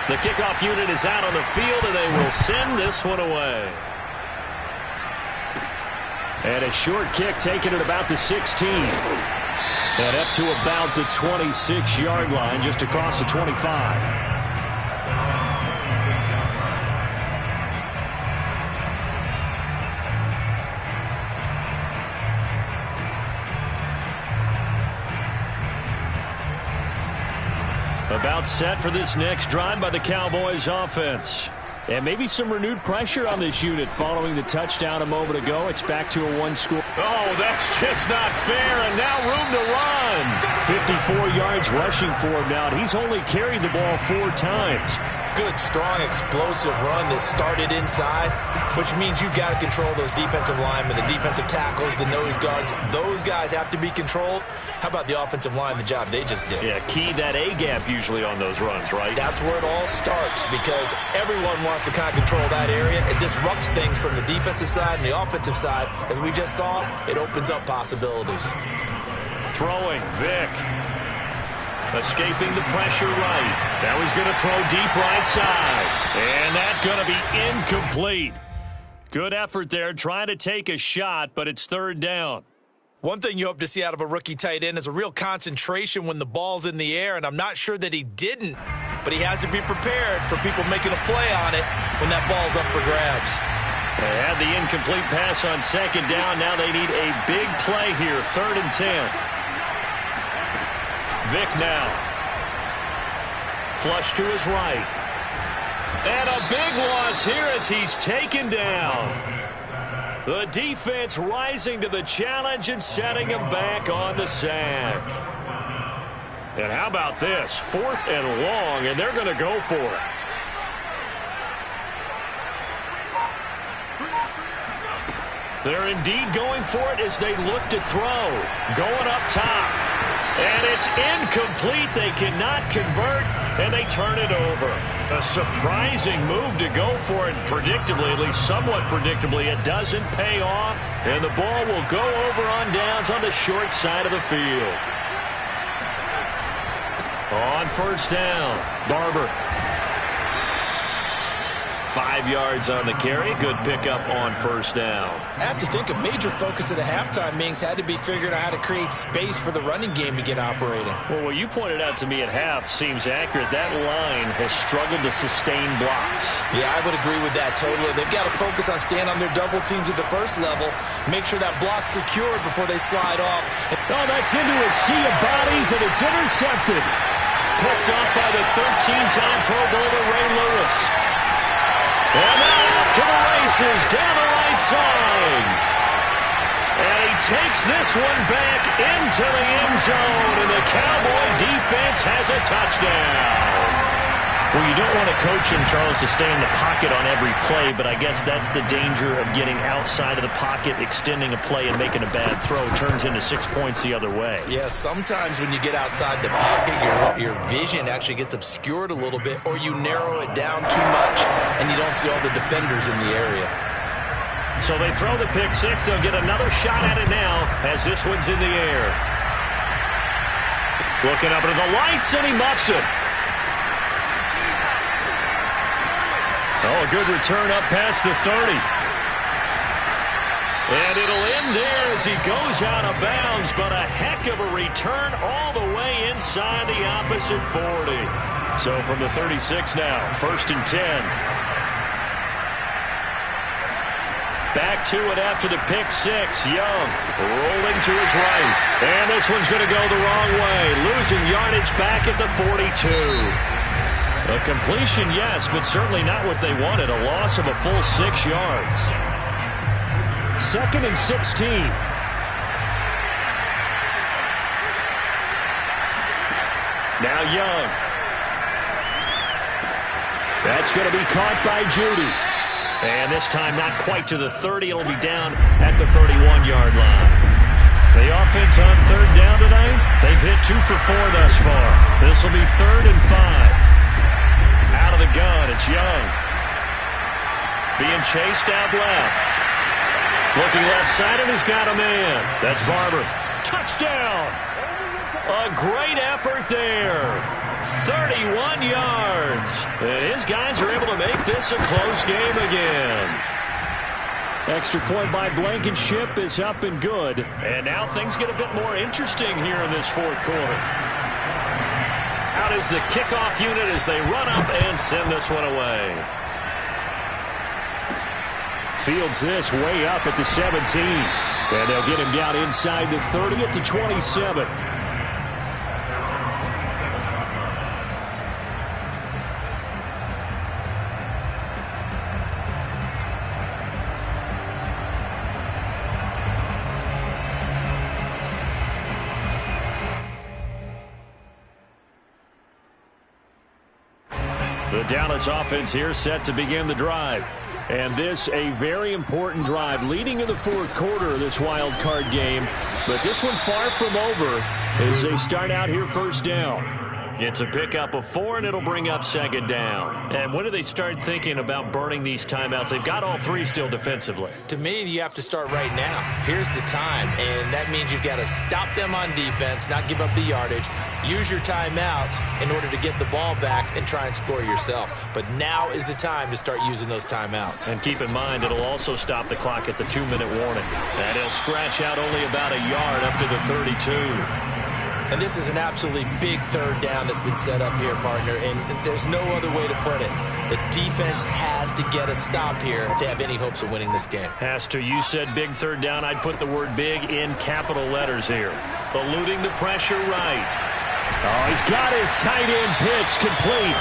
The kickoff unit is out on the field, and they will send this one away. And a short kick taken at about the 16. And up to about the 26-yard line, just across the 25. About set for this next drive by the Cowboys offense. And maybe some renewed pressure on this unit following the touchdown a moment ago. It's back to a 1-score. Oh, that's just not fair, and now room to run. 54 yards rushing for him now, and he's only carried the ball 4 times. Good, strong, explosive run that started inside, which means you've got to control those defensive linemen, the defensive tackles, the nose guards. Those guys have to be controlled. How about the offensive line, the job they just did? Yeah, key that A-gap usually on those runs, right? That's where it all starts, because everyone wants to kind of control that area. It disrupts things from the defensive side and the offensive side. As we just saw, it opens up possibilities. Throwing, Vic. Escaping the pressure right. Now he's going to throw deep right side. And that's going to be incomplete. Good effort there, trying to take a shot, but it's 3rd down. One thing you hope to see out of a rookie tight end is a real concentration when the ball's in the air, and I'm not sure that he didn't, but he has to be prepared for people making a play on it when that ball's up for grabs. They had the incomplete pass on 2nd down. Now they need a big play here, 3rd and 10. Vic now. Flush to his right. And a big loss here as he's taken down. The defense rising to the challenge and setting him back on the sack. And how about this? 4th and long, and they're going to go for it. They're indeed going for it as they look to throw. Going up top. And it's incomplete. They cannot convert, and they turn it over. A surprising move to go for it. Predictably, at least somewhat predictably, it doesn't pay off, and the ball will go over on downs on the short side of the field. On 1st down, Barber. 5 yards on the carry. Good pickup on 1st down. I have to think a major focus of the halftime meetings had to be figuring out how to create space for the running game to get operating. Well, what you pointed out to me at half seems accurate. That line has struggled to sustain blocks. Yeah, I would agree with that totally. They've got to focus on staying on their double teams at the first level, make sure that block's secured before they slide off. Oh, that's into a sea of bodies, and it's intercepted. Picked off by the 13-time Pro Bowler Ray Lewis. And now off to the races down the right side. And he takes this one back into the end zone, and the Cowboy defense has a touchdown. Well, you don't want to coach him, Charles, to stay in the pocket on every play, but I guess that's the danger of getting outside of the pocket, extending a play, and making a bad throw. Turns into 6 points the other way. Yeah, sometimes when you get outside the pocket, your vision actually gets obscured a little bit, or you narrow it down too much, and you don't see all the defenders in the area. So they throw the pick six. They'll get another shot at it now as this one's in the air. Looking up into the lights, and he muffs it. Oh, a good return up past the 30. And it'll end there as he goes out of bounds, but a heck of a return all the way inside the opposite 40. So from the 36 now, 1st and 10. Back to it after the pick six. Young rolling to his right. And this one's going to go the wrong way. Losing yardage back at the 42. A completion, yes, but certainly not what they wanted. A loss of a full 6 yards. 2nd and 16. Now Young. That's going to be caught by Judy. And this time not quite to the 30. It'll be down at the 31-yard line. The offense on 3rd down tonight, they've hit 2 for 4 thus far. This will be 3rd and 5. Out of the gun, it's Young. Being chased out left. Looking left side, and he's got a man. That's Barber. Touchdown! A great effort there. 31 yards. And his guys are able to make this a close game again. Extra point by Blankenship is up and good. And now things get a bit more interesting here in this 4th quarter. Out is the kickoff unit as they run up and send this one away. Fields this way up at the 17. And they'll get him down inside the 30 at the 27. The Dallas offense here set to begin the drive. And this a very important drive leading in the 4th quarter of this wild card game. But this one far from over as they start out here 1st down. It's a pickup of 4, and it'll bring up 2nd down. And when do they start thinking about burning these timeouts? They've got all 3 still defensively. To me, you have to start right now. Here's the time, and that means you've got to stop them on defense, not give up the yardage, use your timeouts in order to get the ball back and try and score yourself. But now is the time to start using those timeouts. And keep in mind, it'll also stop the clock at the 2-minute warning. And he'll scratch out only about a yard up to the 32. And this is an absolutely big 3rd down that's been set up here, partner, and there's no other way to put it. The defense has to get a stop here if they have any hopes of winning this game. Has to. You said big 3rd down. I'd put the word big in capital letters here. Eluding the pressure right. Oh, he's got his tight end pitch complete.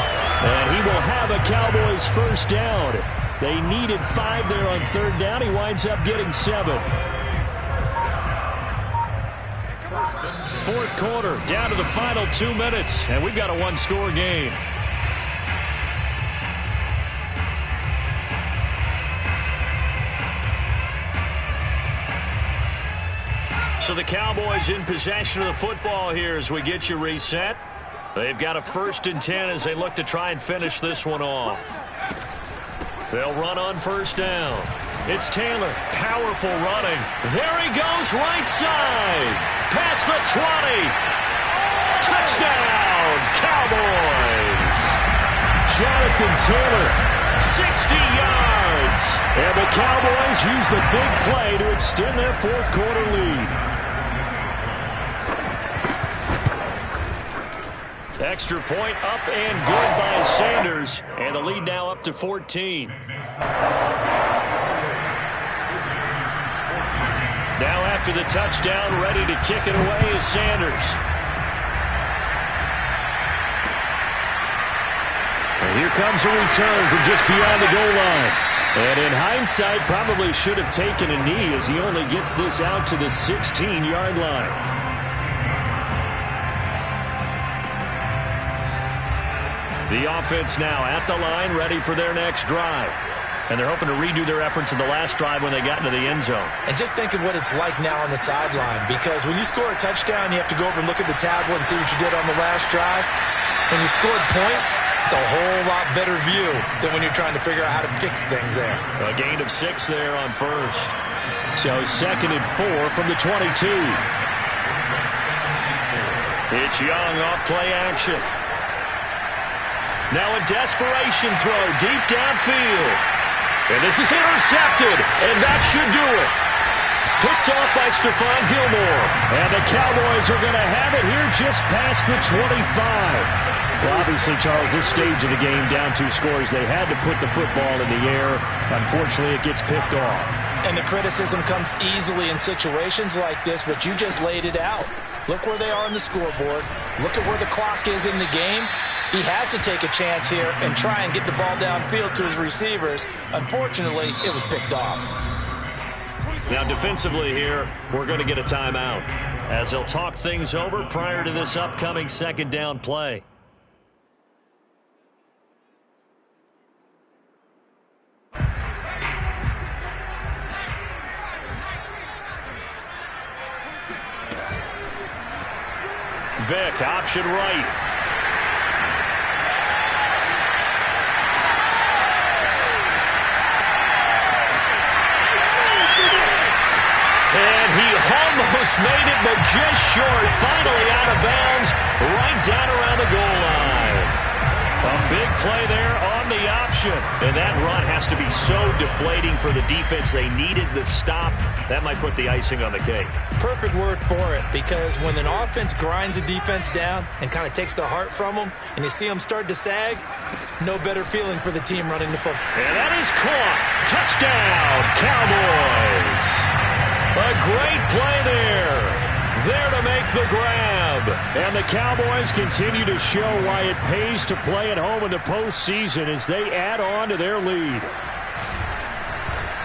And he will have a Cowboys 1st down. They needed 5 there on 3rd down. He winds up getting 7. 4th quarter, down to the final 2 minutes, and we've got a 1-score game. So the Cowboys in possession of the football here as we get you reset. They've got a 1st and 10 as they look to try and finish this one off. They'll run on 1st down. It's Taylor, powerful running. There he goes, right side. Past the 20. Touchdown, Cowboys. Jonathan Taylor, 60 yards. And the Cowboys use the big play to extend their 4th quarter lead. Extra point up and good by Sanders. And the lead now up to 14. Now after the touchdown, ready to kick it away is Sanders. And here comes a return from just beyond the goal line. And in hindsight, probably should have taken a knee as he only gets this out to the 16-yard line. The offense now at the line, ready for their next drive. And they're hoping to redo their efforts in the last drive when they got into the end zone. And just think of what it's like now on the sideline, because when you score a touchdown, you have to go over and look at the tablet and see what you did on the last drive. When you scored points, it's a whole lot better view than when you're trying to figure out how to fix things there. A gain of 6 there on first. So 2nd and 4 from the 22. It's Young off play action. Now a desperation throw deep downfield. And this is intercepted, and that should do it. Picked off by Stephon Gilmore. And the Cowboys are going to have it here just past the 25. Well, obviously, Charles, this stage of the game, down 2 scores, they had to put the football in the air. Unfortunately, it gets picked off. And the criticism comes easily in situations like this, but you just laid it out. Look where they are on the scoreboard. Look at where the clock is in the game. He has to take a chance here and try and get the ball downfield to his receivers. Unfortunately, it was picked off. Now defensively here, we're going to get a timeout as they'll talk things over prior to this upcoming 2nd down play. Vick, option right. And he almost made it, but just short. Finally out of bounds, right down around the goal line. A big play there on the option. And that run has to be so deflating for the defense. They needed the stop. That might put the icing on the cake. Perfect word for it, because when an offense grinds a defense down and kind of takes the heart from them, and you see them start to sag, no better feeling for the team running the football. And that is caught. Touchdown, Cowboys. A great play there. There to make the grab. And the Cowboys continue to show why it pays to play at home in the postseason as they add on to their lead.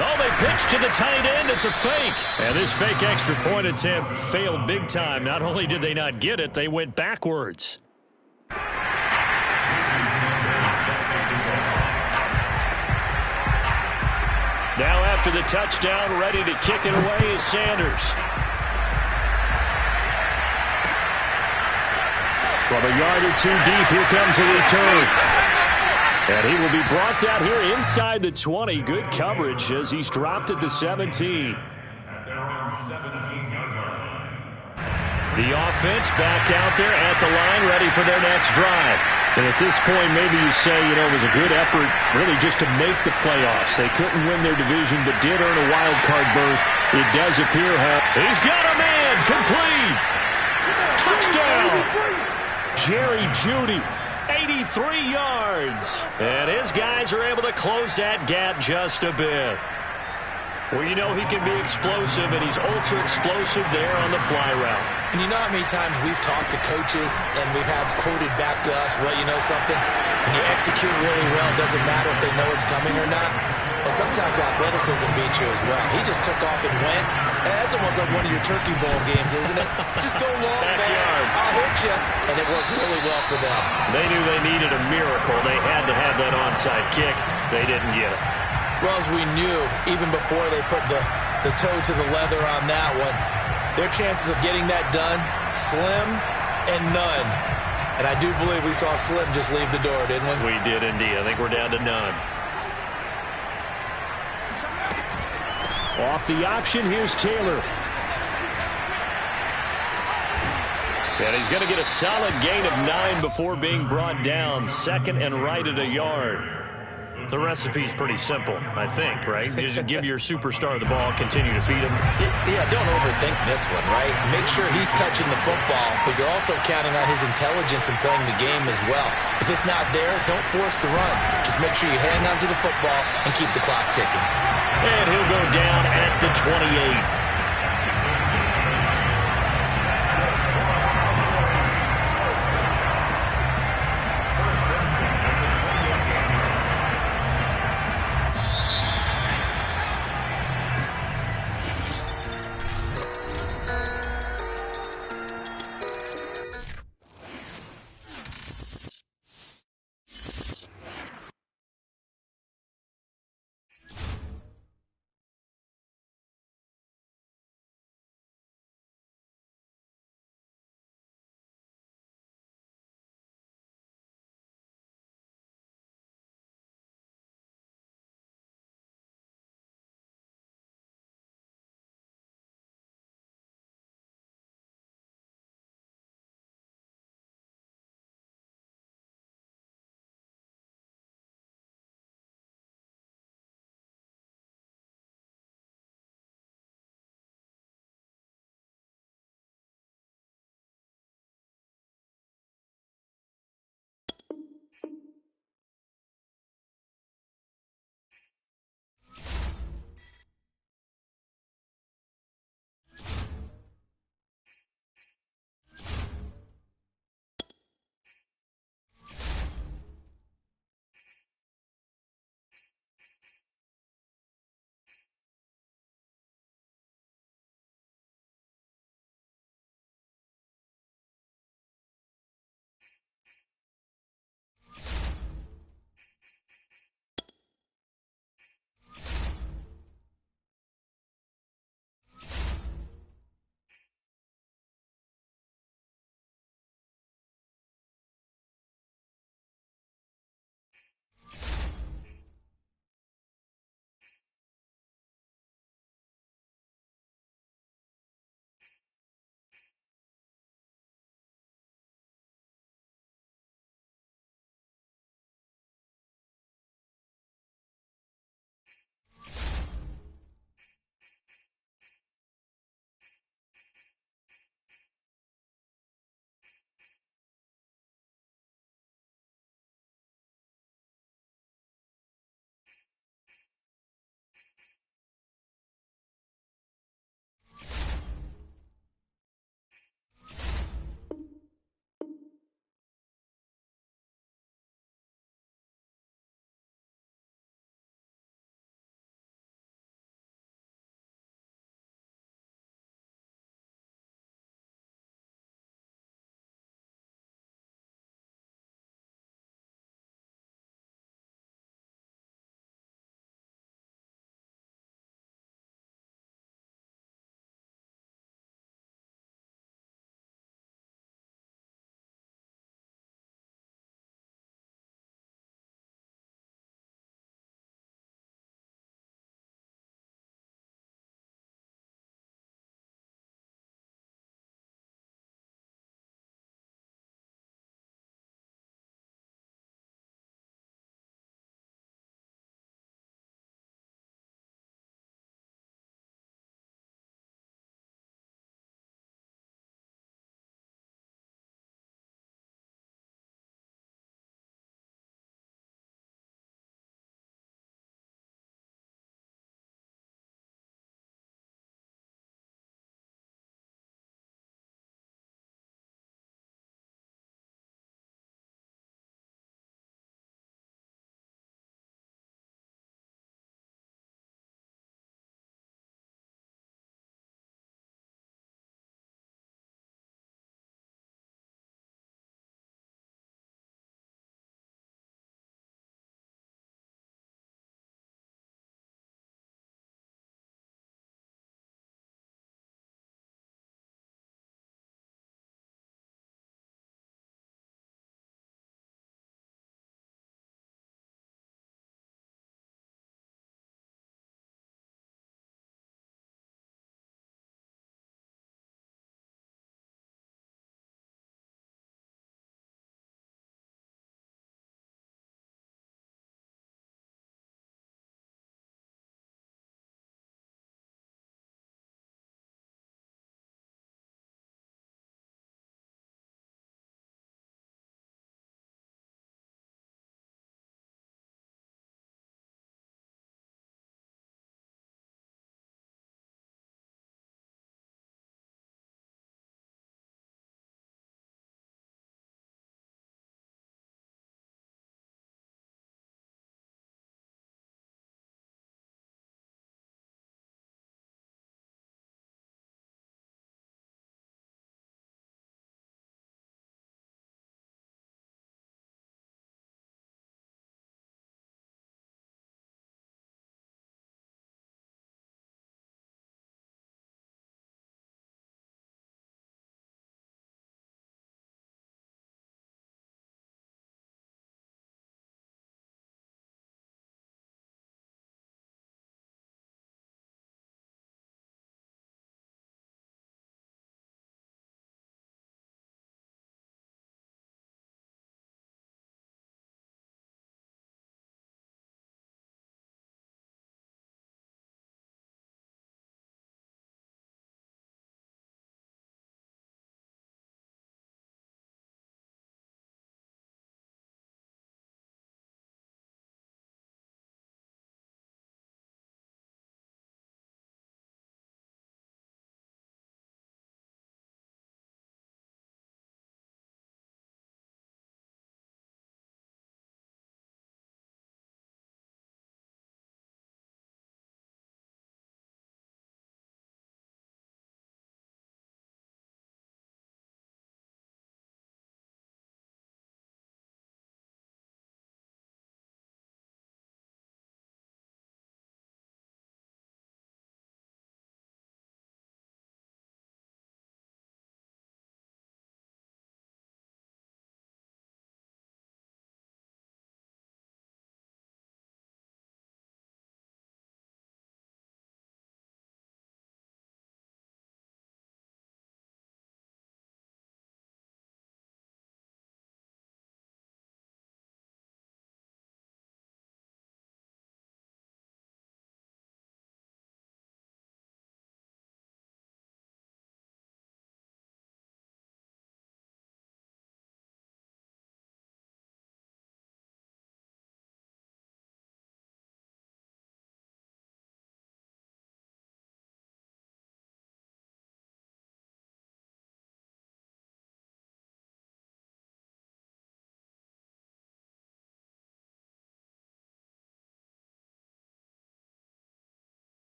Oh, they pitch to the tight end. It's a fake. And this fake extra point attempt failed big time. Not only did they not get it, they went backwards. Now after the touchdown, ready to kick it away is Sanders. From a yard or 2 deep, here comes the return. And he will be brought down here inside the 20. Good coverage as he's dropped at the 17. The offense back out there at the line, ready for their next drive. And at this point, maybe you say, it was a good effort really just to make the playoffs. They couldn't win their division, but did earn a wild card berth. It does appear, he's got a man, complete. Touchdown. Jerry Jeudy, 83 yards. And his guys are able to close that gap just a bit. Well, he can be explosive, and he's ultra-explosive there on the fly route. And you know how many times we've talked to coaches and we've had quoted back to us, well, you know something? When you execute really well, it doesn't matter if they know it's coming or not. Well, sometimes athleticism beats you as well. He just took off and went. And that's almost like one of your Turkey Bowl games, isn't it? Just go long, man. I'll hit you. And it worked really well for them. They knew they needed a miracle. They had to have that onside kick. They didn't get it. Well, as we knew, even before they put the toe to the leather on that one, their chances of getting that done, slim and none. And I do believe we saw Slim just leave the door, didn't we? We did indeed. I think we're down to none. Off the option, here's Taylor. And he's going to get a solid gain of 9 before being brought down. 2nd and right at a yard. The recipe's pretty simple, I think, right? Just give your superstar the ball, continue to feed him. Yeah, don't overthink this one, right? Make sure he's touching the football, but you're also counting on his intelligence in playing the game as well. If it's not there, don't force the run. Just make sure you hang on to the football and keep the clock ticking. And he'll go down at the 28.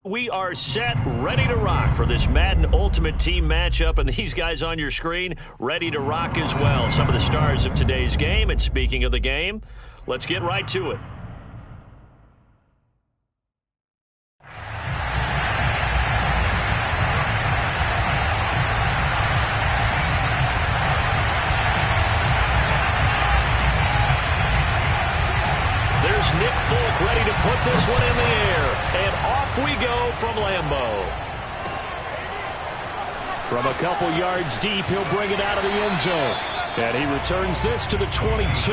We are set, ready to rock for this Madden Ultimate Team matchup, and these guys on your screen ready to rock as well. Some of the stars of today's game, and speaking of the game, let's get right to it. There's Nick Folk ready to put this one in the air. And off we go from Lambeau. From a couple yards deep, he'll bring it out of the end zone. And he returns this to the 22.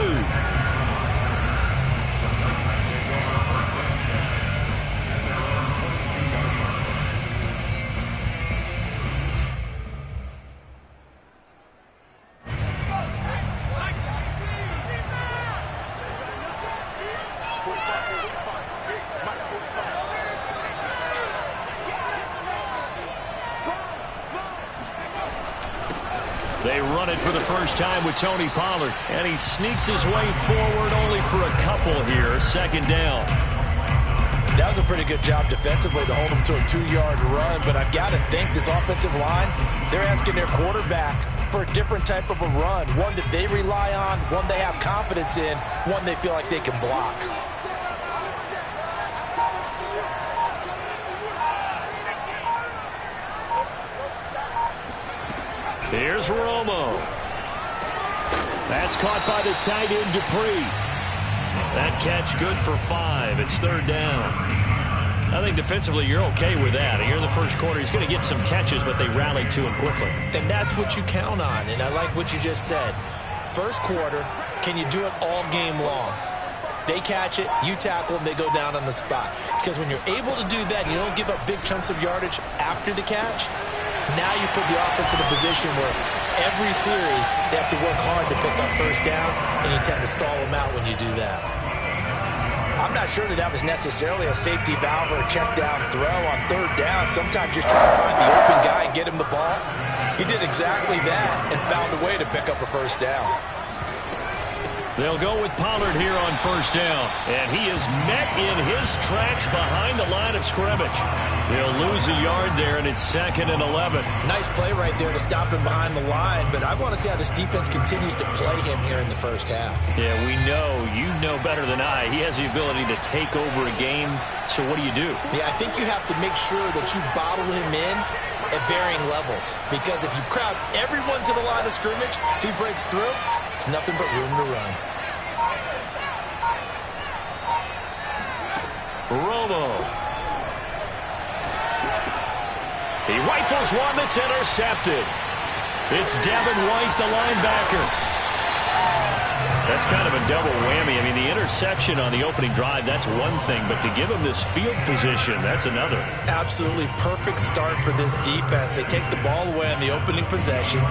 They run it for the first time with Tony Pollard, and he sneaks his way forward only for a couple here. Second down. That was a pretty good job defensively to hold him to a 2-yard run, but I've got to think this offensive line, they're asking their quarterback for a different type of a run, one that they rely on, one they have confidence in, one they feel like they can block. Here's Romo. That's caught by the tight end, Dupree. That catch good for 5. It's third down. I think defensively you're okay with that. Here in the first quarter, he's going to get some catches, but they rallied to him quickly. And that's what you count on, and I like what you just said. First quarter, can you do it all game long? They catch it, you tackle them, they go down on the spot. Because when you're able to do that, you don't give up big chunks of yardage after the catch. Now you put the offense in a position where every series they have to work hard to pick up first downs, and you tend to stall them out when you do that. I'm not sure that was necessarily a safety valve or a check down throw on third down. Sometimes just try to find the open guy and get him the ball. He did exactly that and found a way to pick up a first down. They'll go with Pollard here on first down. And he is met in his tracks behind the line of scrimmage. They'll lose a yard there, and it's 2nd and 11. Nice play right there to stop him behind the line, but I want to see how this defense continues to play him here in the first half. Yeah, we know. You know better than I. He has the ability to take over a game, so what do? Yeah, I think you have to make sure that you bottle him in at varying levels, because if you crowd everyone to the line of scrimmage, if he breaks through, it's nothing but room to run. Romo. He rifles one that's intercepted. It's Devin White, the linebacker. That's kind of a double whammy. I mean, the interception on the opening drive, that's one thing, but to give him this field position, that's another. Absolutely perfect start for this defense. They take the ball away on the opening possession.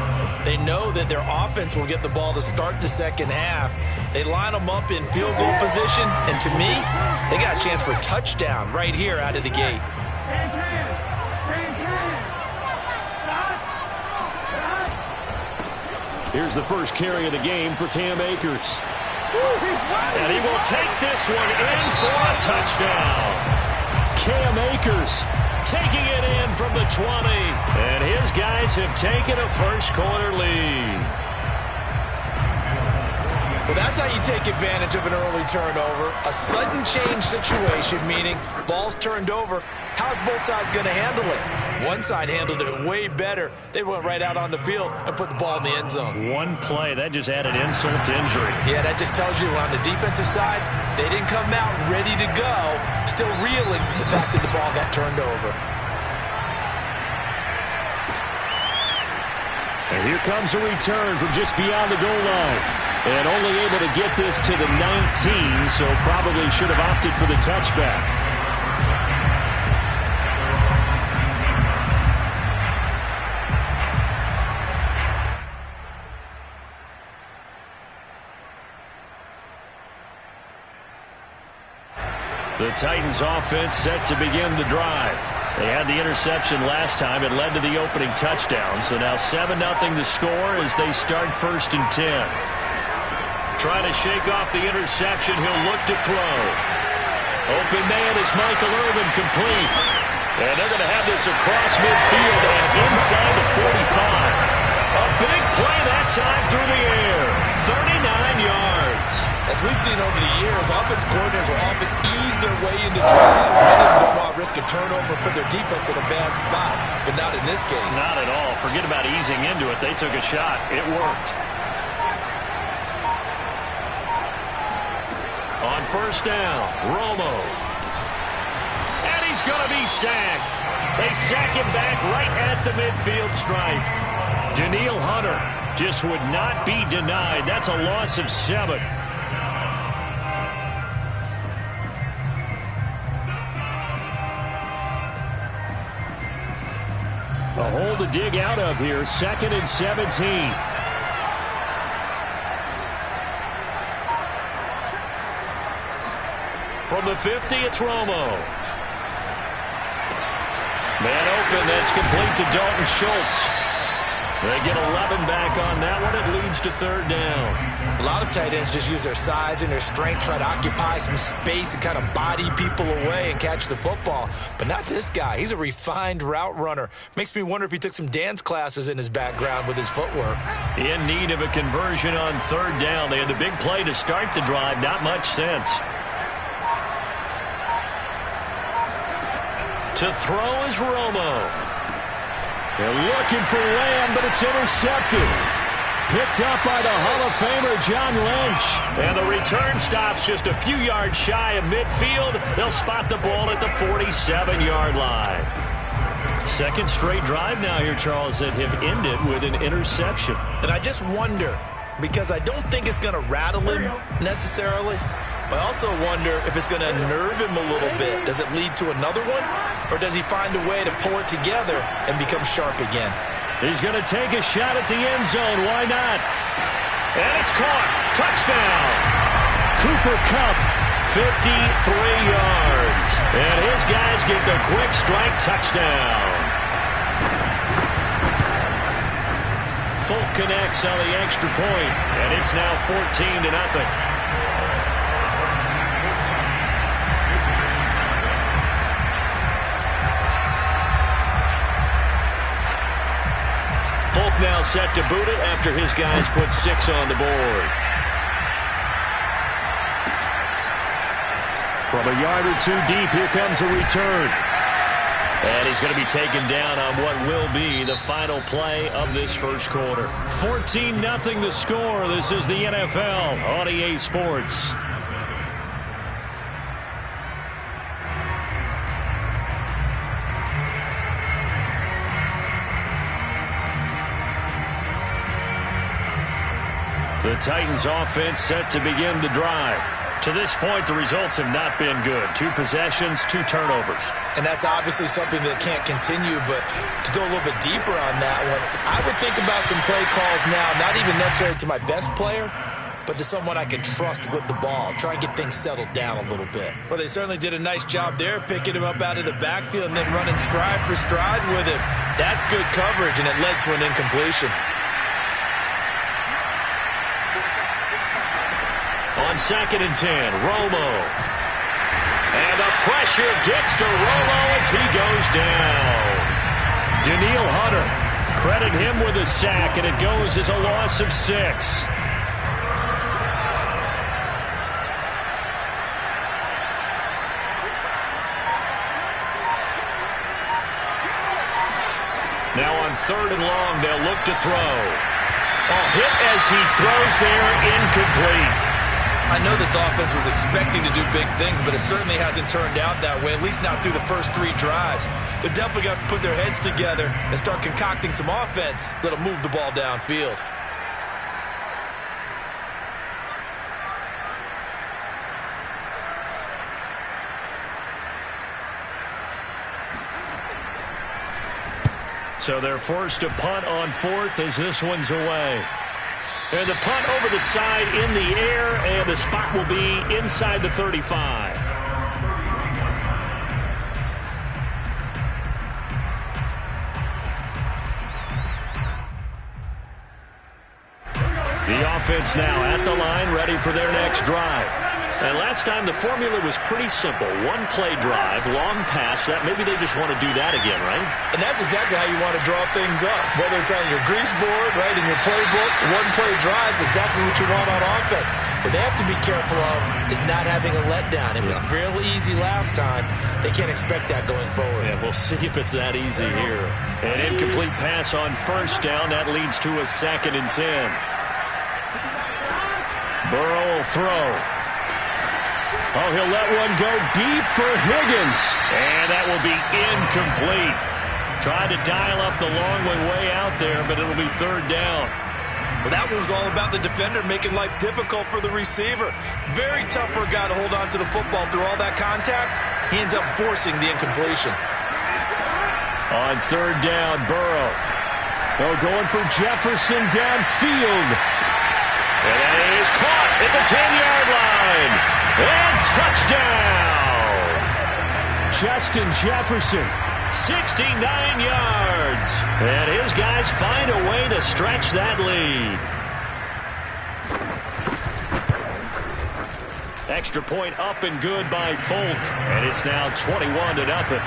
They know that their offense will get the ball to start the second half. They line them up in field goal position, and to me, they got a chance for a touchdown right here out of the gate. Here's the first carry of the game for Cam Akers. And he will take this one in for a touchdown. Cam Akers taking it in from the 20. And his guys have taken a first-quarter lead. Well, that's how you take advantage of an early turnover. A sudden change situation, meaning ball's turned over. How's both sides going to handle it? One side handled it way better. They went right out on the field and put the ball in the end zone. One play, that just added insult to injury. Yeah, that just tells you on the defensive side, they didn't come out ready to go, still reeling from the fact that the ball got turned over. And here comes a return from just beyond the goal line. And only able to get this to the 19, so probably should have opted for the touchback. The Titans offense set to begin the drive. They had the interception last time. It led to the opening touchdown. So now 7-0 to score as they start 1st and 10. Trying to shake off the interception. He'll look to throw. Open man is Michael Irvin, complete. And they're going to have this across midfield and inside the 45. A big play that time through the air. 39 yards. As we've seen over the years, offense coordinators will often ease their way into drives. Many of them don't want to risk a turnover, put their defense in a bad spot, but not in this case. Not at all. Forget about easing into it. They took a shot. It worked. On first down, Romo. And he's going to be sacked. They sack him back right at the midfield stripe. Danielle Hunter just would not be denied. That's a loss of 7. A hole to dig out of here. 2nd and 17. From the 50, it's Romo. Man open, that's complete to Dalton Schultz. They get 11 back on that one. It leads to 3rd down. A lot of tight ends just use their size and their strength, try to occupy some space and kind of body people away and catch the football. But not this guy. He's a refined route runner. Makes me wonder if he took some dance classes in his background with his footwork. In need of a conversion on 3rd down. They had the big play to start the drive. Not much sense. To throw is Romo. They're looking for Lamb, but it's intercepted. Picked up by the Hall of Famer John Lynch. And the return stops just a few yards shy of midfield. They'll spot the ball at the 47-yard line. 2nd straight drive now here, Charles, that have ended with an interception. And I just wonder, because I don't think it's going to rattle him necessarily, but I also wonder if it's going to unnerve him a little bit. Does it lead to another one? Or does he find a way to pull it together and become sharp again? He's going to take a shot at the end zone. Why not? And it's caught. Touchdown. Cooper Kupp, 53 yards. And his guys get the quick strike touchdown. Folk connects on the extra point, and it's now 14-0. Folk now set to boot it after his guys put 6 on the board. From a yard or 2 deep, here comes a return. And he's going to be taken down on what will be the final play of this first quarter. 14-0 the score. This is the NFL on EA Sports. The Titans offense set to begin the drive. To this point, the results have not been good. 2 possessions, 2 turnovers. And that's obviously something that can't continue, but to go a little bit deeper on that one, I would think about some play calls now, not even necessarily to my best player, but to someone I can trust with the ball. Try and get things settled down a little bit. Well, they certainly did a nice job there, picking him up out of the backfield and then running stride for stride with him. That's good coverage, and it led to an incompletion. On 2nd and 10, Romo. And the pressure gets to Romo as he goes down. Danielle Hunter, credit him with a sack, and it goes as a loss of 6. Now on 3rd and long, they'll look to throw. A hit as he throws there, incomplete. I know this offense was expecting to do big things, but it certainly hasn't turned out that way, at least not through the first 3 drives. They're definitely going to have to put their heads together and start concocting some offense that'll move the ball downfield. So they're forced to punt on 4th as this one's away. And the punt over the side in the air, and the spot will be inside the 35. The offense now at the line, ready for their next drive. And last time the formula was pretty simple. One play drive, long pass. That maybe they just want to do that again, right? And that's exactly how you want to draw things up. Whether it's on your grease board, right, in your playbook, one play drive's exactly what you want on offense. What they have to be careful of is not having a letdown. It was fairly easy last time. They can't expect that going forward. Yeah, we'll see if it's that easy here. An incomplete pass on first down. That leads to a 2nd and 10. Burrow will throw. Oh, he'll let one go deep for Higgins. And that will be incomplete. Tried to dial up the long one way out there, but it'll be 3rd down. Well, that one was all about the defender making life difficult for the receiver. Very tough for a guy to hold on to the football through all that contact. He ends up forcing the incompletion. On 3rd down, Burrow. Oh, going for Jefferson downfield. And that is caught at the 10-yard line. And touchdown! Justin Jefferson, 69 yards. And his guys find a way to stretch that lead. Extra point up and good by Folk. And it's now 21-0.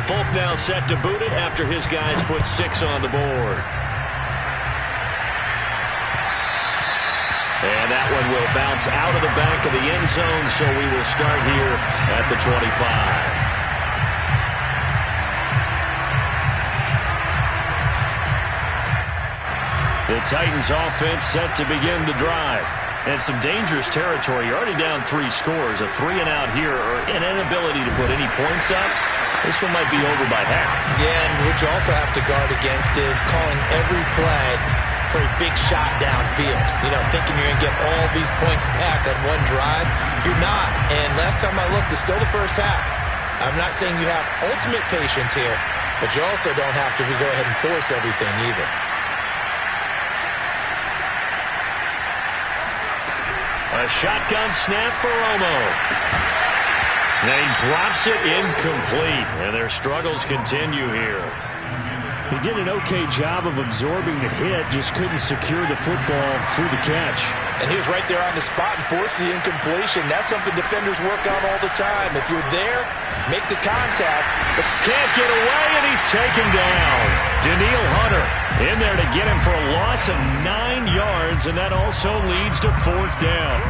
Folk now set to boot it after his guys put 6 on the board. And that one will bounce out of the back of the end zone, so we will start here at the 25. The Titans offense set to begin the drive. And some dangerous territory. You're already down 3 scores. A 3-and-out here or an inability to put any points up. This one might be over by half. Yeah, and what you also have to guard against is calling every play for a big shot downfield. You know, thinking you're going to get all these points back on one drive. You're not. And last time I looked, it's still the first half. I'm not saying you have ultimate patience here, but you also don't have to go ahead and force everything either. A shotgun snap for Romo. And he drops it incomplete. And their struggles continue here. He did an okay job of absorbing the hit, just couldn't secure the football through the catch. And he was right there on the spot and forced the incompletion. That's something defenders work on all the time. If you're there, make the contact. But can't get away, and he's taken down. Daniil Hunter in there to get him for a loss of 9 yards, and that also leads to 4th down.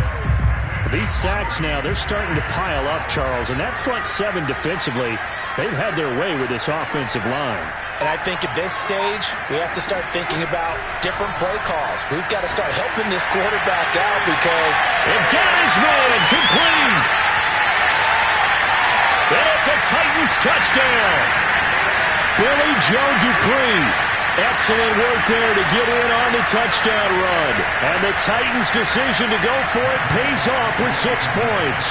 These sacks now, they're starting to pile up, Charles, and that front 7 defensively, they've had their way with this offensive line. And I think at this stage, we have to start thinking about different play calls. We've got to start helping this quarterback out because it got his man complete. And it's a Titans touchdown. Billy Joe Dupree. Excellent work there to get in on the touchdown run. And the Titans' decision to go for it pays off with 6 points.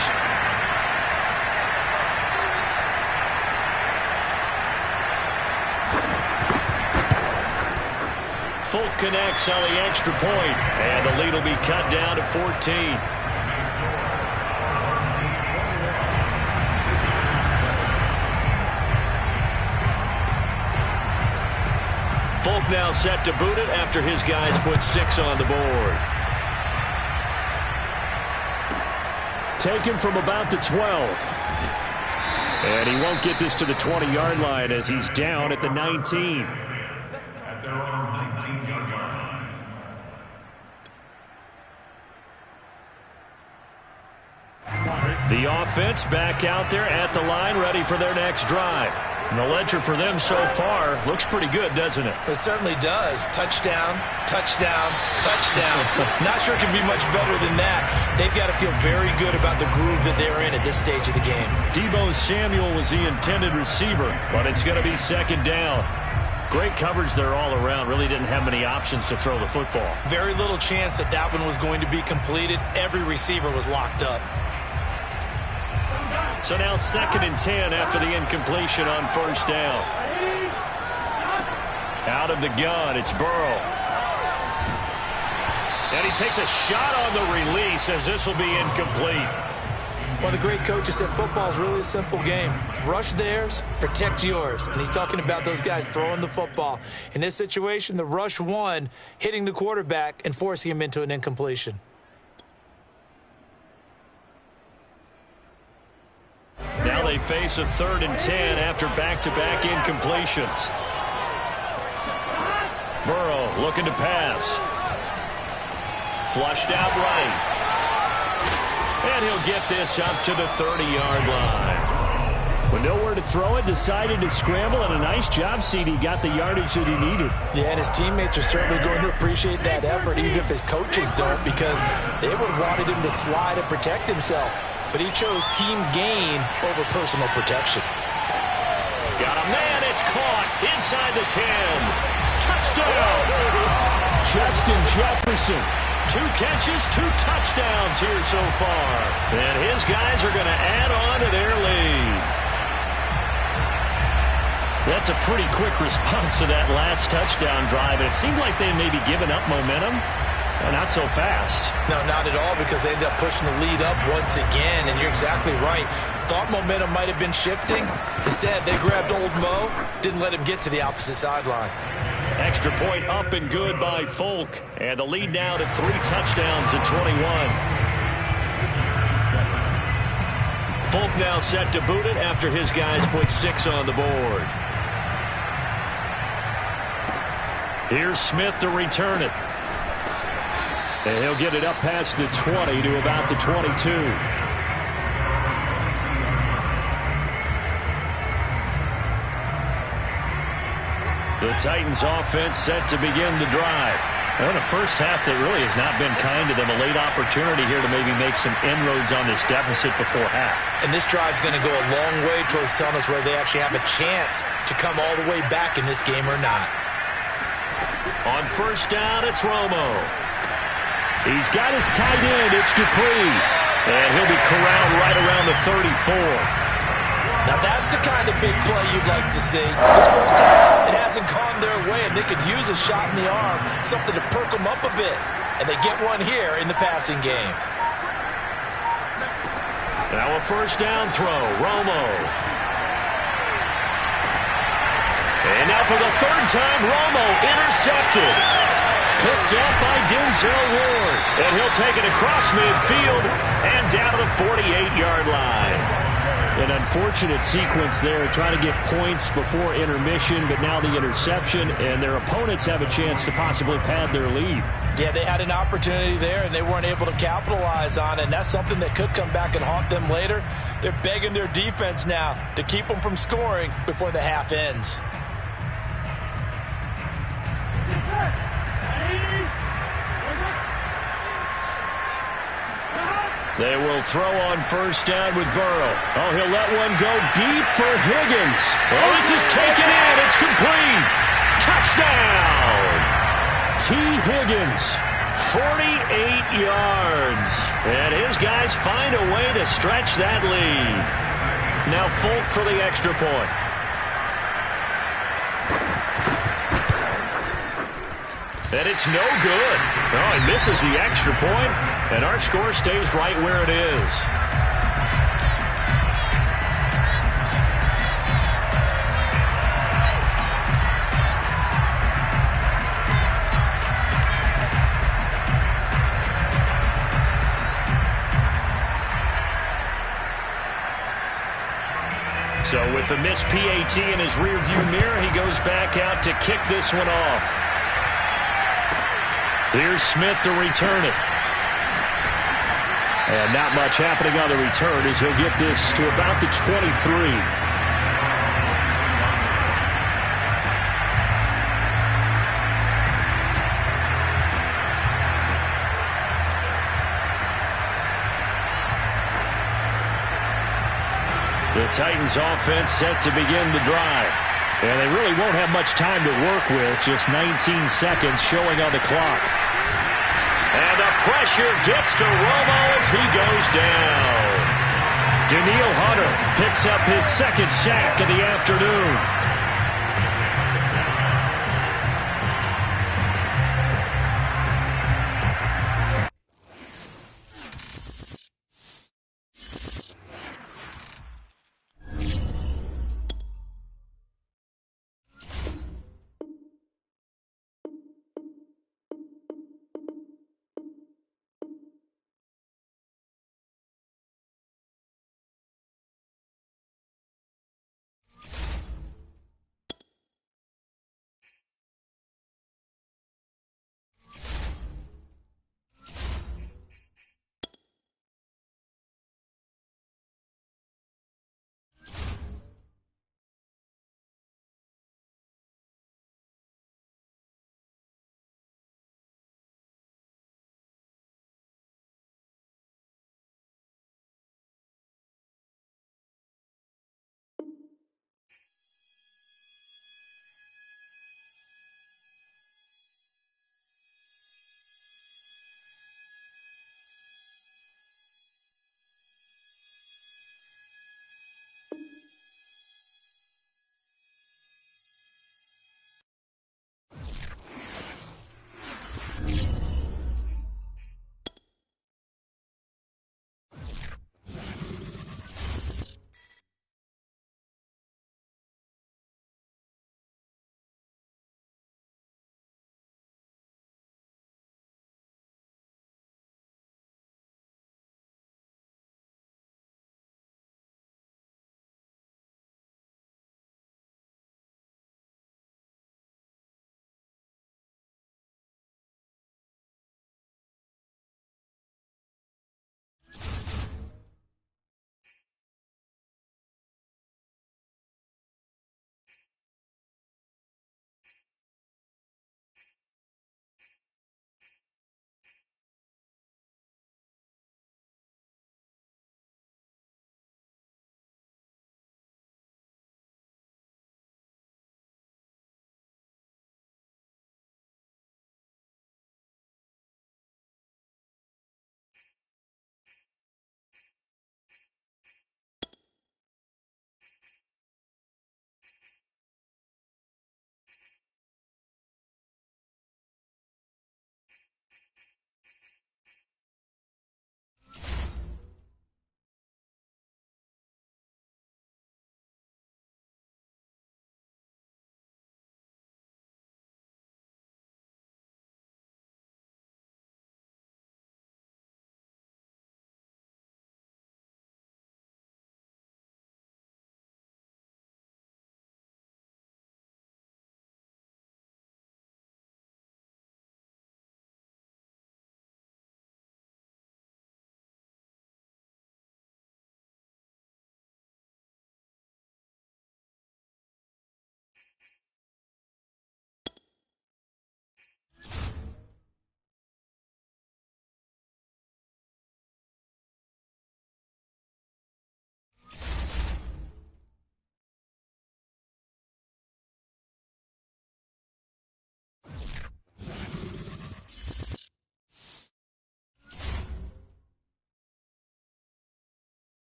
Folk connects on the extra point, and the lead will be cut down to 14. Folk now set to boot it after his guys put 6 on the board. Taken from about the 12. And he won't get this to the 20-yard line as he's down at the 19. At their own 19-yard line. The offense back out there at the line, ready for their next drive. And the ledger for them so far looks pretty good, doesn't it? It certainly does. Touchdown, touchdown, touchdown. Not sure it can be much better than that. They've got to feel very good about the groove that they're in at this stage of the game. Deebo Samuel was the intended receiver, but it's going to be 2nd down. Great coverage there all around. Really didn't have many options to throw the football. Very little chance that that one was going to be completed. Every receiver was locked up. So now 2nd and 10 after the incompletion on 1st down. Out of the gun, it's Burrow. And he takes a shot on the release as this will be incomplete. One of the great coaches said football is really a simple game. Rush theirs, protect yours. And he's talking about those guys throwing the football. In this situation, the rush won, hitting the quarterback and forcing him into an incompletion. Now they face a 3rd and 10 after back-to-back incompletions. Burrow looking to pass. Flushed out right. And he'll get this up to the 30-yard line. With nowhere to throw it, decided to scramble, and a nice job, CD. Got the yardage that he needed. Yeah, and his teammates are certainly going to appreciate that effort, even if his coaches don't, because they would have wanted him to slide and protect himself. But he chose team gain over personal protection. Got a man, it's caught inside the 10. Touchdown! Justin Jefferson. 2 catches, 2 touchdowns here so far. And his guys are going to add on to their lead. That's a pretty quick response to that last touchdown drive. And it seemed like they may be giving up momentum. Not so fast. No, not at all, because they ended up pushing the lead up once again. And you're exactly right. Thought momentum might have been shifting. Instead, they grabbed old Mo, didn't let him get to the opposite sideline. Extra point up and good by Folk. And the lead now to 3 touchdowns at 21. Folk now set to boot it after his guys put 6 on the board. Here's Smith to return it. And he'll get it up past the 20 to about the 22. The Titans offense set to begin the drive. Well, the first half that really has not been kind to them. A late opportunity here to maybe make some inroads on this deficit before half. And this drive's going to go a long way towards telling us whether they actually have a chance to come all the way back in this game or not. On first down, it's Romo. He's got his tight end. It's Dupree. And he'll be corralled right around the 34. Now that's the kind of big play you'd like to see. This first time, it hasn't gone their way, and they could use a shot in the arm, something to perk them up a bit. And they get one here in the passing game. Now a first down throw, Romo. And now for the 3rd time, Romo intercepted. Picked up by Denzel Ward. And he'll take it across midfield and down to the 48-yard line. An unfortunate sequence there, trying to get points before intermission, but now the interception, and their opponents have a chance to possibly pad their lead. Yeah, they had an opportunity there, and they weren't able to capitalize on it, and that's something that could come back and haunt them later. They're begging their defense now to keep them from scoring before the half ends. They will throw on first down with Burrow. Oh, he'll let one go deep for Higgins. Oh, this is taken in. It's complete. Touchdown. T. Higgins, 48 yards. And his guys find a way to stretch that lead. Now Folk for the extra point. And it's no good. Oh, he misses the extra point, and our score stays right where it is. So with the missed PAT in his rearview mirror, he goes back out to kick this one off. Here's Smith to return it. And not much happening on the return as he'll get this to about the 23. The Titans offense set to begin the drive. And they really won't have much time to work with. Just 19 seconds showing on the clock. And the pressure gets to Romo as he goes down. Daniil Hunter picks up his 2nd sack of the afternoon.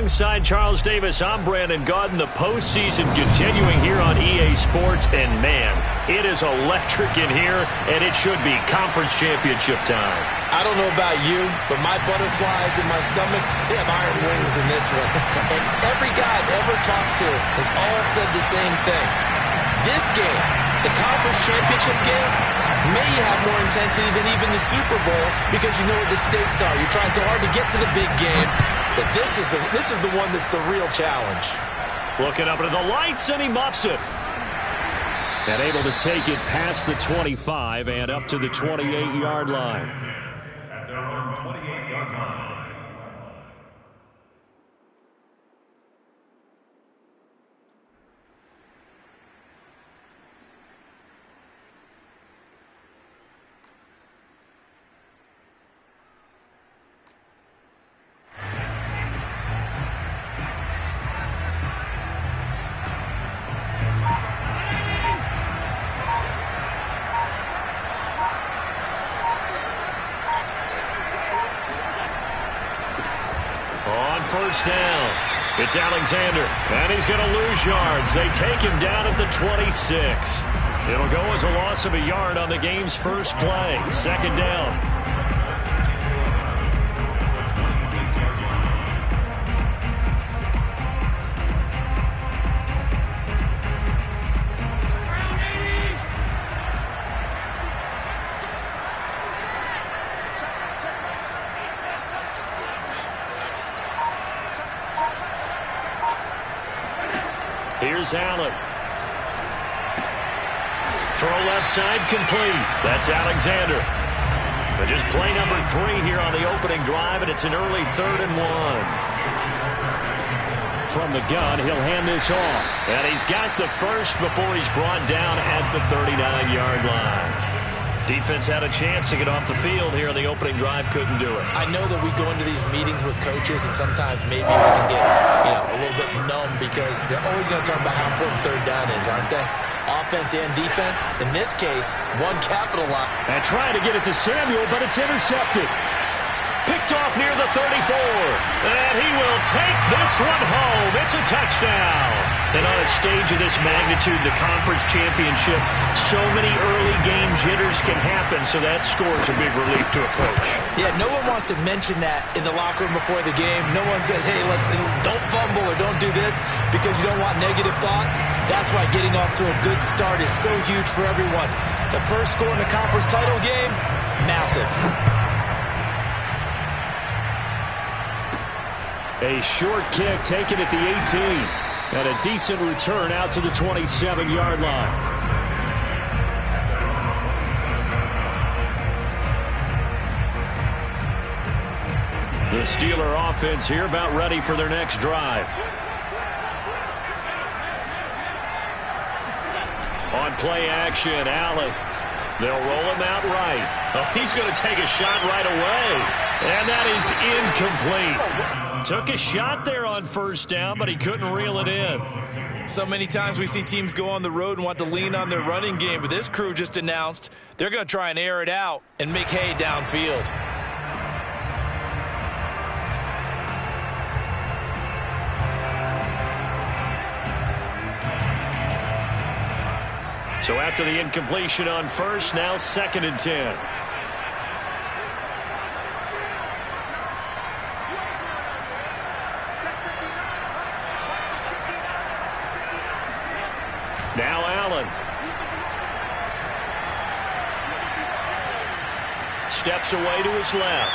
Alongside Charles Davis, I'm Brandon Gaudin. The postseason continuing here on EA Sports. And, man, it is electric in here, and it should be conference championship time. I don't know about you, but my butterflies in my stomach, they have iron wings in this one. And every guy I've ever talked to has all said the same thing. This game, the conference championship game, may have more intensity than even the Super Bowl because you know what the stakes are. You're trying so hard to get to the big game that this is the one that's the real challenge. Looking up into the lights, and he muffs it. And able to take it past the 25 and up to the 28-yard line. At their own 28-yard line. First down. It's Alexander, and he's going to lose yards. They take him down at the 26. It'll go as a loss of a yard on the game's first play. Second down. Here's Allen. Throw left side complete. That's Alexander. But just play number 3 here on the opening drive, and it's an early 3rd and 1. From the gun, he'll hand this off. And he's got the first before he's brought down at the 39-yard line. Defense had a chance to get off the field here on the opening drive, couldn't do it. I know that we go into these meetings with coaches, and sometimes maybe we can get a little bit numb because they're always going to talk about how important third down is, aren't they? Offense and defense. In this case, one capital lock. And trying to get it to Samuel, but it's intercepted. Picked off near the 34. And he will take this one home. It's a touchdown. And on a stage of this magnitude, the conference championship, so many early game jitters can happen, so that score's a big relief to a coach. Yeah, no one wants to mention that in the locker room before the game. No one says, hey, listen, don't fumble or don't do this because you don't want negative thoughts. That's why getting off to a good start is so huge for everyone. The first score in the conference title game, massive. A short kick taken at the 18. And a decent return out to the 27-yard line. The Steeler offense here about ready for their next drive. On play action, Allen. They'll roll him out right. Oh, he's going to take a shot right away. And that is incomplete. Took a shot there on first down, but he couldn't reel it in. So many times we see teams go on the road and want to lean on their running game, but this crew just announced they're going to try and air it out and make hay downfield. So after the incompletion on first, now 2nd and 10. Now Allen. Steps away to his left.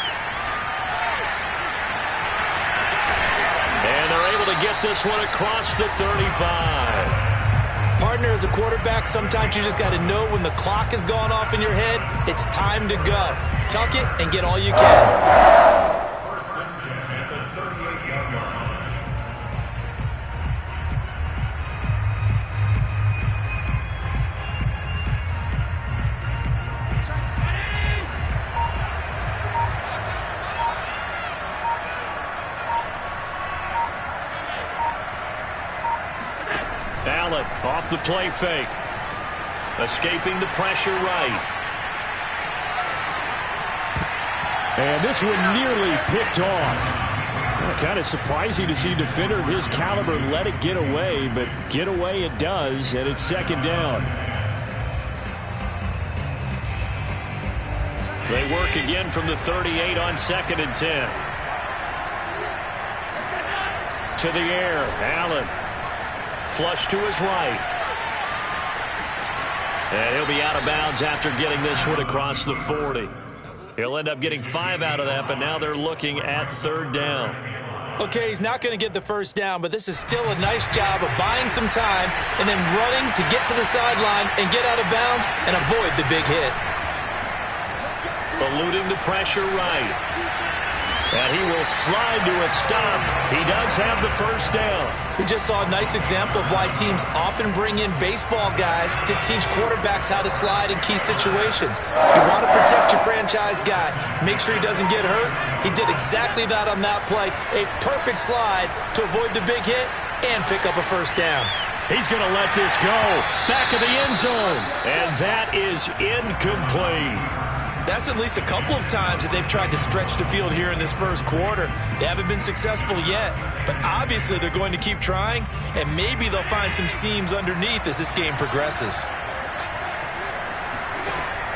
And they're able to get this one across the 35. Partner, as a quarterback, sometimes you just got to know when the clock has gone off in your head, it's time to go. Tuck it and get all you can. First and 10 at the 38-yard line. Allen off the play fake. Escaping the pressure right. And this one nearly picked off. Kind of surprising to see a defender of his caliber let it get away, but get away it does, and it's second down. They work again from the 38 on 2nd and 10. To the air, Allen. Flush to his right. And he'll be out of bounds after getting this one across the 40. He'll end up getting 5 out of that, but now they're looking at 3rd down. Okay, he's not going to get the first down, but this is still a nice job of buying some time and then running to get to the sideline and get out of bounds and avoid the big hit. Eluding the pressure right. And he will slide to a stop. He does have the first down. We just saw a nice example of why teams often bring in baseball guys to teach quarterbacks how to slide in key situations. You want to protect your franchise guy. Make sure he doesn't get hurt. He did exactly that on that play. A perfect slide to avoid the big hit and pick up a first down. He's going to let this go. Back of the end zone. And that is incomplete. That's at least a couple of times that they've tried to stretch the field here in this first quarter. They haven't been successful yet, but obviously they're going to keep trying, and maybe they'll find some seams underneath as this game progresses.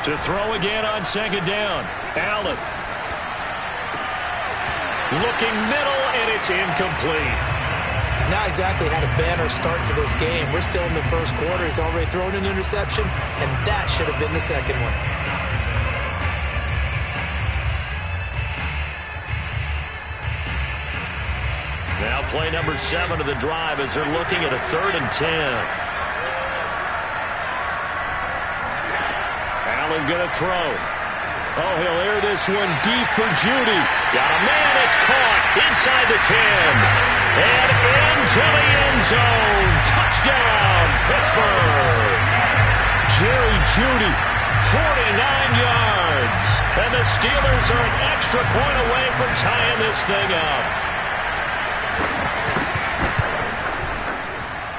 To throw again on 2nd down, Allen. Looking middle, and it's incomplete. He's not exactly had a banner start to this game. We're still in the first quarter. He's already thrown an interception, and that should have been the second one. Now play number 7 of the drive as they're looking at a 3rd and 10. Allen going to throw. Oh, he'll air this one deep for Judy. Got a man, it's caught inside the 10. And into the end zone. Touchdown, Pittsburgh. Jerry Judy, 49 yards. And the Steelers are an extra point away from tying this thing up.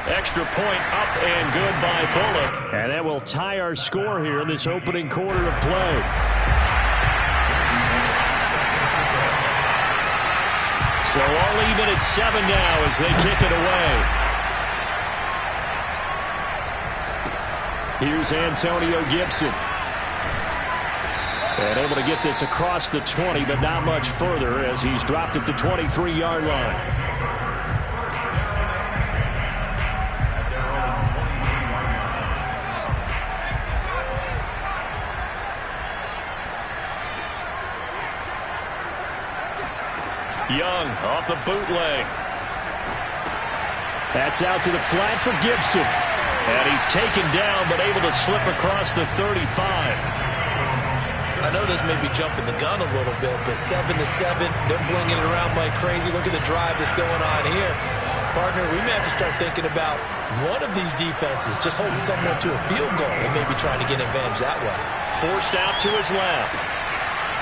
Extra point up and good by Bullock. And that will tie our score here in this opening quarter of play. So all even at 7 now as they kick it away. Here's Antonio Gibson. And able to get this across the 20, but not much further as he's dropped it to 23-yard line. Young off the bootleg. That's out to the flat for Gibson. And he's taken down but able to slip across the 35. I know this may be jumping the gun a little bit, but 7-7, they're flinging it around like crazy. Look at the drive that's going on here. Partner, we may have to start thinking about one of these defenses just holding someone to a field goal and maybe trying to get an advantage that way. Forced out to his left.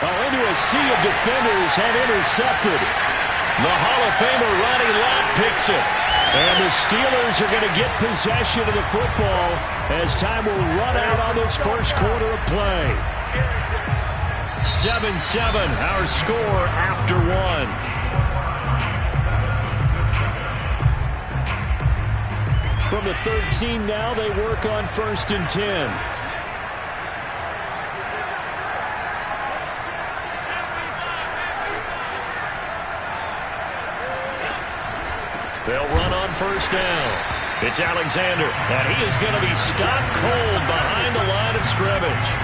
Oh, into a sea of defenders and intercepted. The Hall of Famer Ronnie Lott picks it. And the Steelers are going to get possession of the football as time will run out on this first quarter of play. 7-7, our score after 1. From the 13 now, they work on 1st and 10. They'll run on 1st down. It's Alexander, and he is going to be stopped cold behind the line of scrimmage.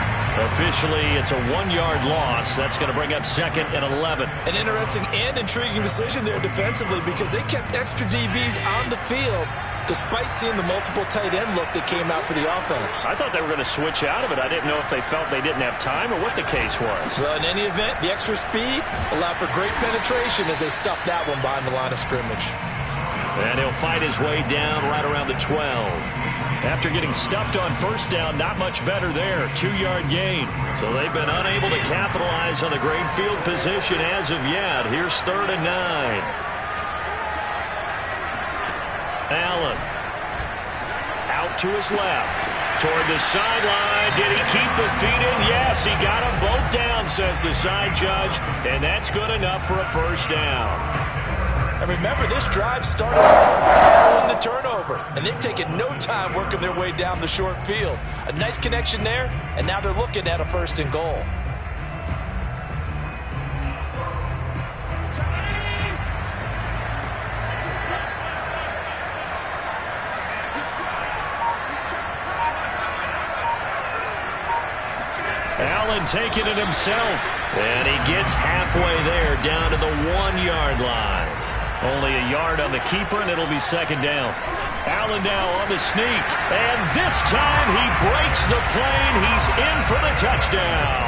Officially, it's a 1-yard loss. That's going to bring up 2nd and 11. An interesting and intriguing decision there defensively because they kept extra DBs on the field despite seeing the multiple tight end look that came out for the offense. I thought they were going to switch out of it. I didn't know if they felt they didn't have time or what the case was. Well, in any event, the extra speed allowed for great penetration as they stuffed that one behind the line of scrimmage. And he'll fight his way down right around the 12. After getting stuffed on 1st down, not much better there. 2-yard gain. So they've been unable to capitalize on the great field position as of yet. Here's 3rd and 9. Allen. Out to his left. Toward the sideline. Did he keep the feet in? Yes, he got them both down, says the side judge. And that's good enough for a 1st down. And remember, this drive started off following the turnover, and they've taken no time working their way down the short field. A nice connection there, and now they're looking at a 1st and goal. Allen taking it himself, and he gets halfway there down to the 1-yard line. Only a yard on the keeper, and it'll be 2nd down. Allen now on the sneak, and this time he breaks the plane. He's in for the touchdown.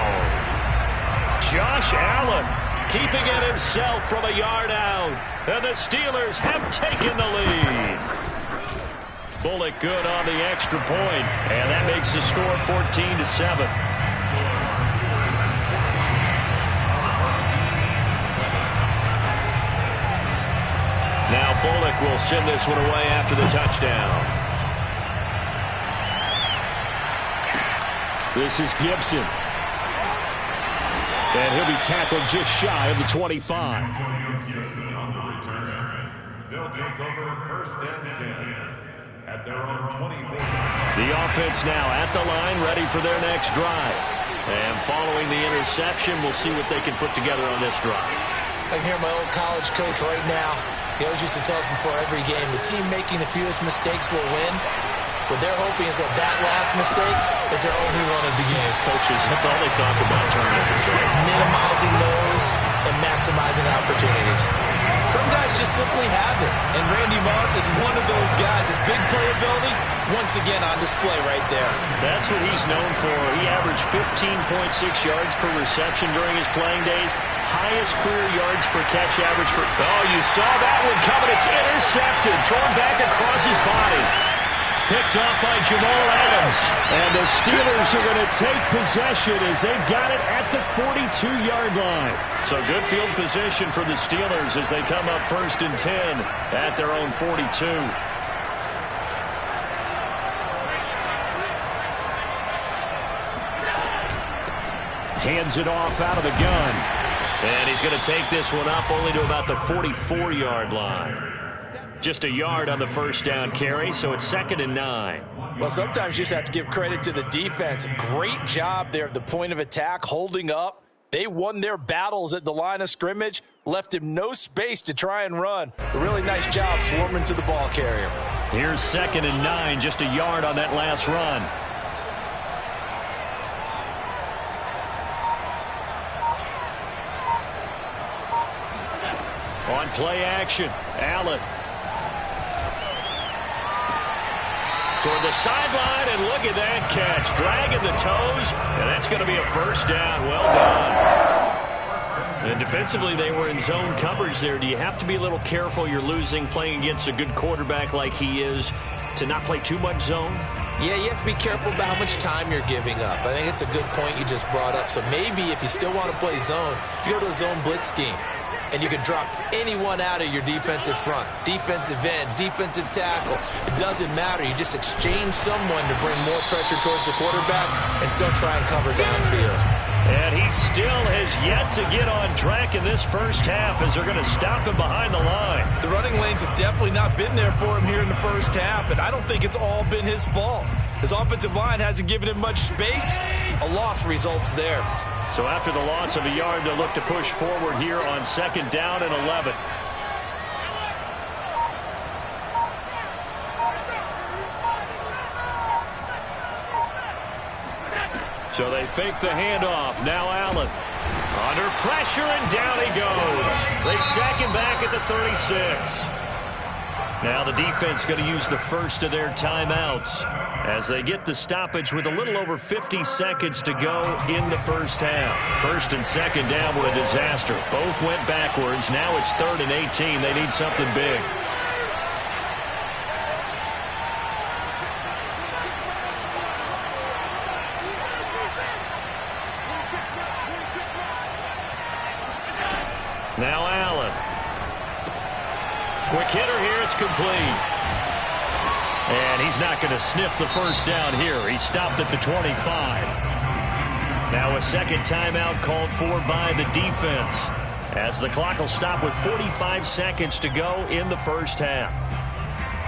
Josh Allen keeping it himself from a yard out, and the Steelers have taken the lead. Bullock good on the extra point, and that makes the score 14-7. Now Bullock will send this one away after the touchdown. This is Gibson. And he'll be tackled just shy of the 25. Gibson on the return. They'll take over 1st and 10 at their own 24. The offense now at the line, ready for their next drive. And following the interception, we'll see what they can put together on this drive. I can hear my old college coach right now. He always used to tell us before every game, the team making the fewest mistakes will win. What they're hoping is that that last mistake is their only run of the game. Coaches, that's all they talk about, turnovers. Minimizing those and maximizing opportunities. Some guys just simply have it, and Randy Moss is one of those guys. His big playability, once again on display right there. That's what he's known for. He averaged 15.6 yards per reception during his playing days. Highest career yards per catch average for... Oh, you saw that one coming. It's intercepted. Thrown back across his body. Picked up by Jamal Adams. And the Steelers are going to take possession as they've got it at the 42-yard line. So good field position for the Steelers as they come up 1st and 10 at their own 42. Hands it off out of the gun. And he's going to take this one up only to about the 44-yard line. Just a yard on the 1st down carry, so it's 2nd and 9. Well, sometimes you just have to give credit to the defense. Great job there at the point of attack, holding up. They won their battles at the line of scrimmage, left him no space to try and run. A really nice job swarming to the ball carrier. Here's 2nd and 9, just a yard on that last run. On play action, Allen. Toward the sideline, and look at that catch. Dragging the toes, and that's going to be a 1st down. Well done. And defensively, they were in zone coverage there. Do you have to be a little careful? You're losing, playing against a good quarterback like he is, to not play too much zone? Yeah, you have to be careful about how much time you're giving up. I think it's a good point you just brought up. So maybe if you still want to play zone, you go to a zone blitz scheme. And you can drop anyone out of your defensive front. Defensive end, defensive tackle. It doesn't matter. You just exchange someone to bring more pressure towards the quarterback and still try and cover downfield. And he still has yet to get on track in this 1st half as they're going to stop him behind the line. The running lanes have definitely not been there for him here in the 1st half, and I don't think it's all been his fault. His offensive line hasn't given him much space. A loss results there. So after the loss of a yard, they'll look to push forward here on 2nd down and 11. So they fake the handoff. Now Allen. Under pressure, and down he goes. They sack him back at the 36. Now the defense going to use the first of their timeouts as they get the stoppage with a little over 50 seconds to go in the 1st half. 1st and 2nd down were a disaster. Both went backwards. Now it's 3rd and 18. They need something big. Now Allen. Quick hitter here. It's complete. And he's not going to sniff the 1st down here. He stopped at the 25. Now a 2nd timeout called for by the defense. as the clock will stop with 45 seconds to go in the first half.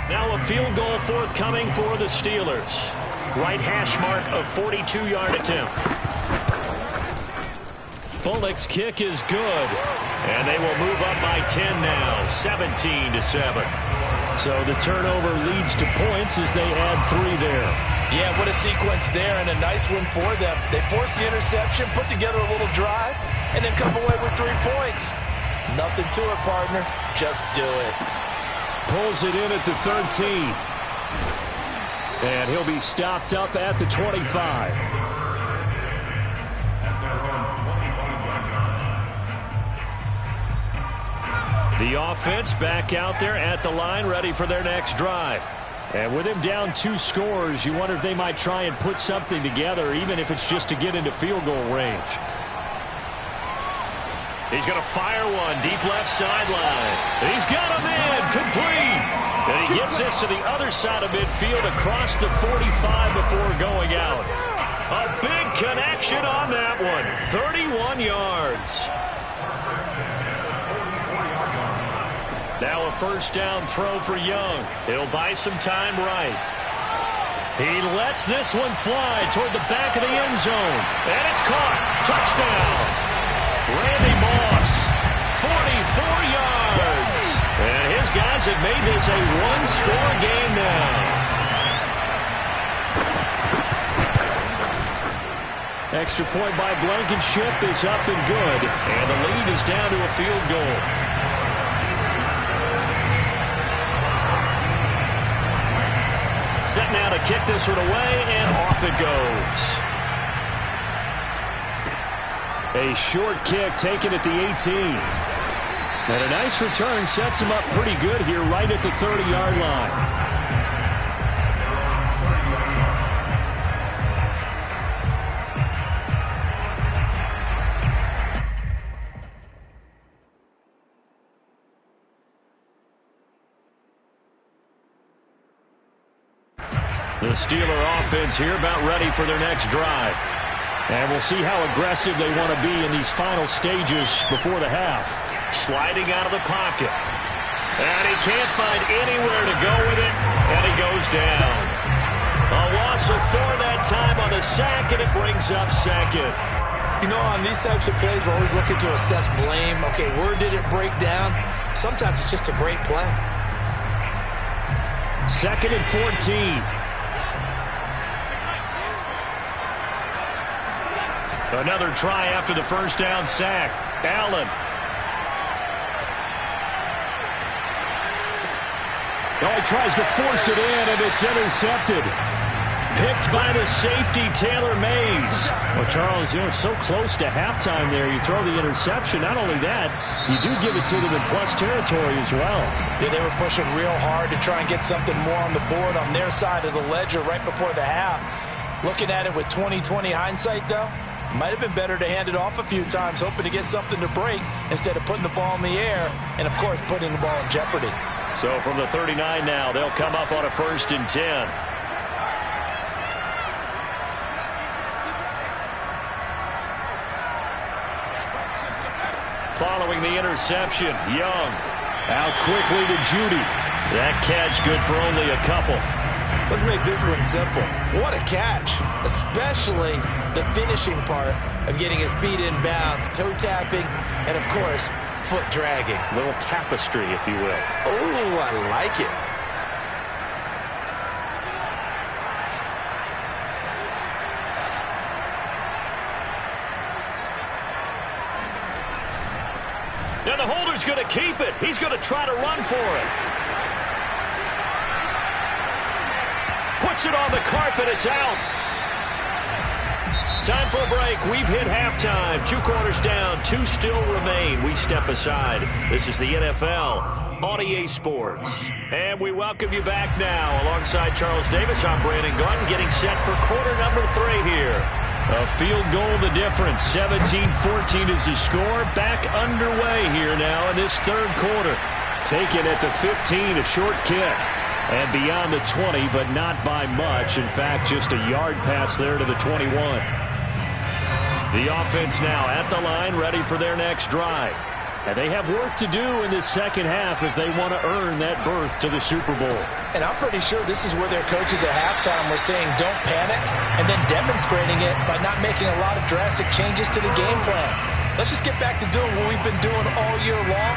Now a field goal forthcoming for the Steelers. Right hash mark of 42-yard attempt. Bullock's kick is good, and they will move up by 10 now, 17-7. So the turnover leads to points as they add 3 there. Yeah, what a sequence there, and a nice one for them. They force the interception, put together a little drive, and then come away with 3 points. Nothing to it, partner. Just do it. Pulls it in at the 13. And he'll be stopped up at the 25. The offense back out there at the line, ready for their next drive. And with him down 2 scores, you wonder if they might try and put something together, even if it's just to get into field goal range. He's going to fire one deep left sideline. He's got him in, complete. And he gets this to the other side of midfield across the 45 before going out. A big connection on that one. 31 yards. Now a first down throw for Young. He'll buy some time right. He lets this one fly toward the back of the end zone. And it's caught. Touchdown. Randy Moss, 44 yards. And his guys have made this a one-score game now. Extra point by Blankenship is up and good. And the lead is down to a field goal. Set now to kick this one away, and off it goes. A short kick taken at the 18. And a nice return sets him up pretty good here right at the 30-yard line. The Steeler offense here about ready for their next drive. And we'll see how aggressive they want to be in these final stages before the half. Sliding out of the pocket. And he can't find anywhere to go with it, and he goes down. A loss of 4 that time on the sack, and it brings up second. You know, on these types of plays, we're always looking to assess blame. Okay, where did it break down? Sometimes it's just a great play. 2nd and 14. Another try after the first down sack. Allen. Oh, he tries to force it in, and it's intercepted. Picked by the safety, Taylor Mays. Well, Charles, you're so close to halftime there. You throw the interception. Not only that, you do give it to them in plus territory as well. Yeah, they were pushing real hard to try and get something more on the board on their side of the ledger right before the half. Looking at it with 20/20 hindsight, though, might have been better to hand it off a few times, hoping to get something to break instead of putting the ball in the air and, of course, putting the ball in jeopardy. So from the 39 now, they'll come up on a 1st and 10. Following the interception, Young out quickly to Judy. That catch good for only a couple. Let's make this one simple. What a catch, especially the finishing part of getting his feet in bounds, toe tapping, and, of course, foot dragging. A little tapestry, if you will. Oh, I like it. Now the holder's going to keep it. He's going to try to run for it. Puts it on the carpet. It's out. Time for a break. We've hit halftime. 2 quarters down. 2 still remain. We step aside. This is the NFL on EA Sports. And we welcome you back now. Alongside Charles Davis, I'm Brandon Gordon, getting set for quarter number 3 here. A field goal the difference. 17-14 is the score. Back underway here now in this 3rd quarter. Taken at the 15, a short kick. And beyond the 20, but not by much. In fact, just a yard pass there to the 21. The offense now at the line, ready for their next drive. And they have work to do in this second half if they want to earn that berth to the Super Bowl. And I'm pretty sure this is where their coaches at halftime were saying don't panic, and then demonstrating it by not making a lot of drastic changes to the game plan. Let's just get back to doing what we've been doing all year long.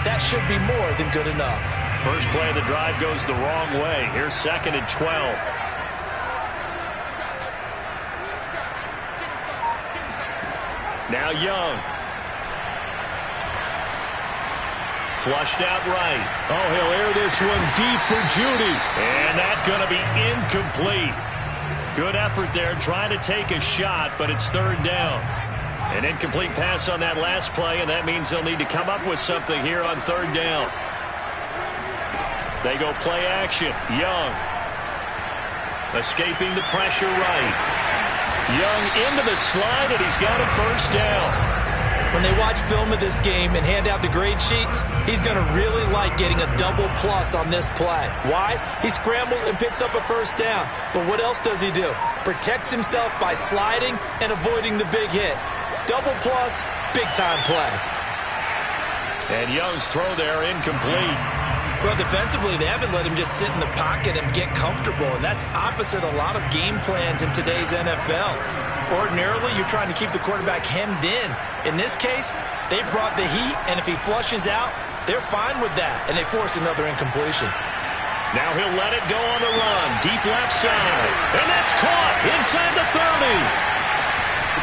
That should be more than good enough. First play of the drive goes the wrong way. Here's 2nd and 12. Now Young. Flushed out right. Oh, he'll air this one deep for Judy. And that's going to be incomplete. Good effort there trying to take a shot, but it's 3rd down. An incomplete pass on that last play, and that means they'll need to come up with something here on 3rd down. They go play action. Young. Escaping the pressure right. Young into the slide, and he's got a 1st down. When they watch film of this game and hand out the grade sheets, he's going to really like getting a double plus on this play. Why? He scrambles and picks up a 1st down. But what else does he do? Protects himself by sliding and avoiding the big hit. Double plus, big-time play. And Young's throw there incomplete. Well, defensively, they haven't let him just sit in the pocket and get comfortable, and that's opposite a lot of game plans in today's NFL. Ordinarily, you're trying to keep the quarterback hemmed in. In this case, they've brought the heat, and if he flushes out, they're fine with that, and they force another incompletion. Now he'll let it go on the run. Deep left side. And that's caught inside the 30.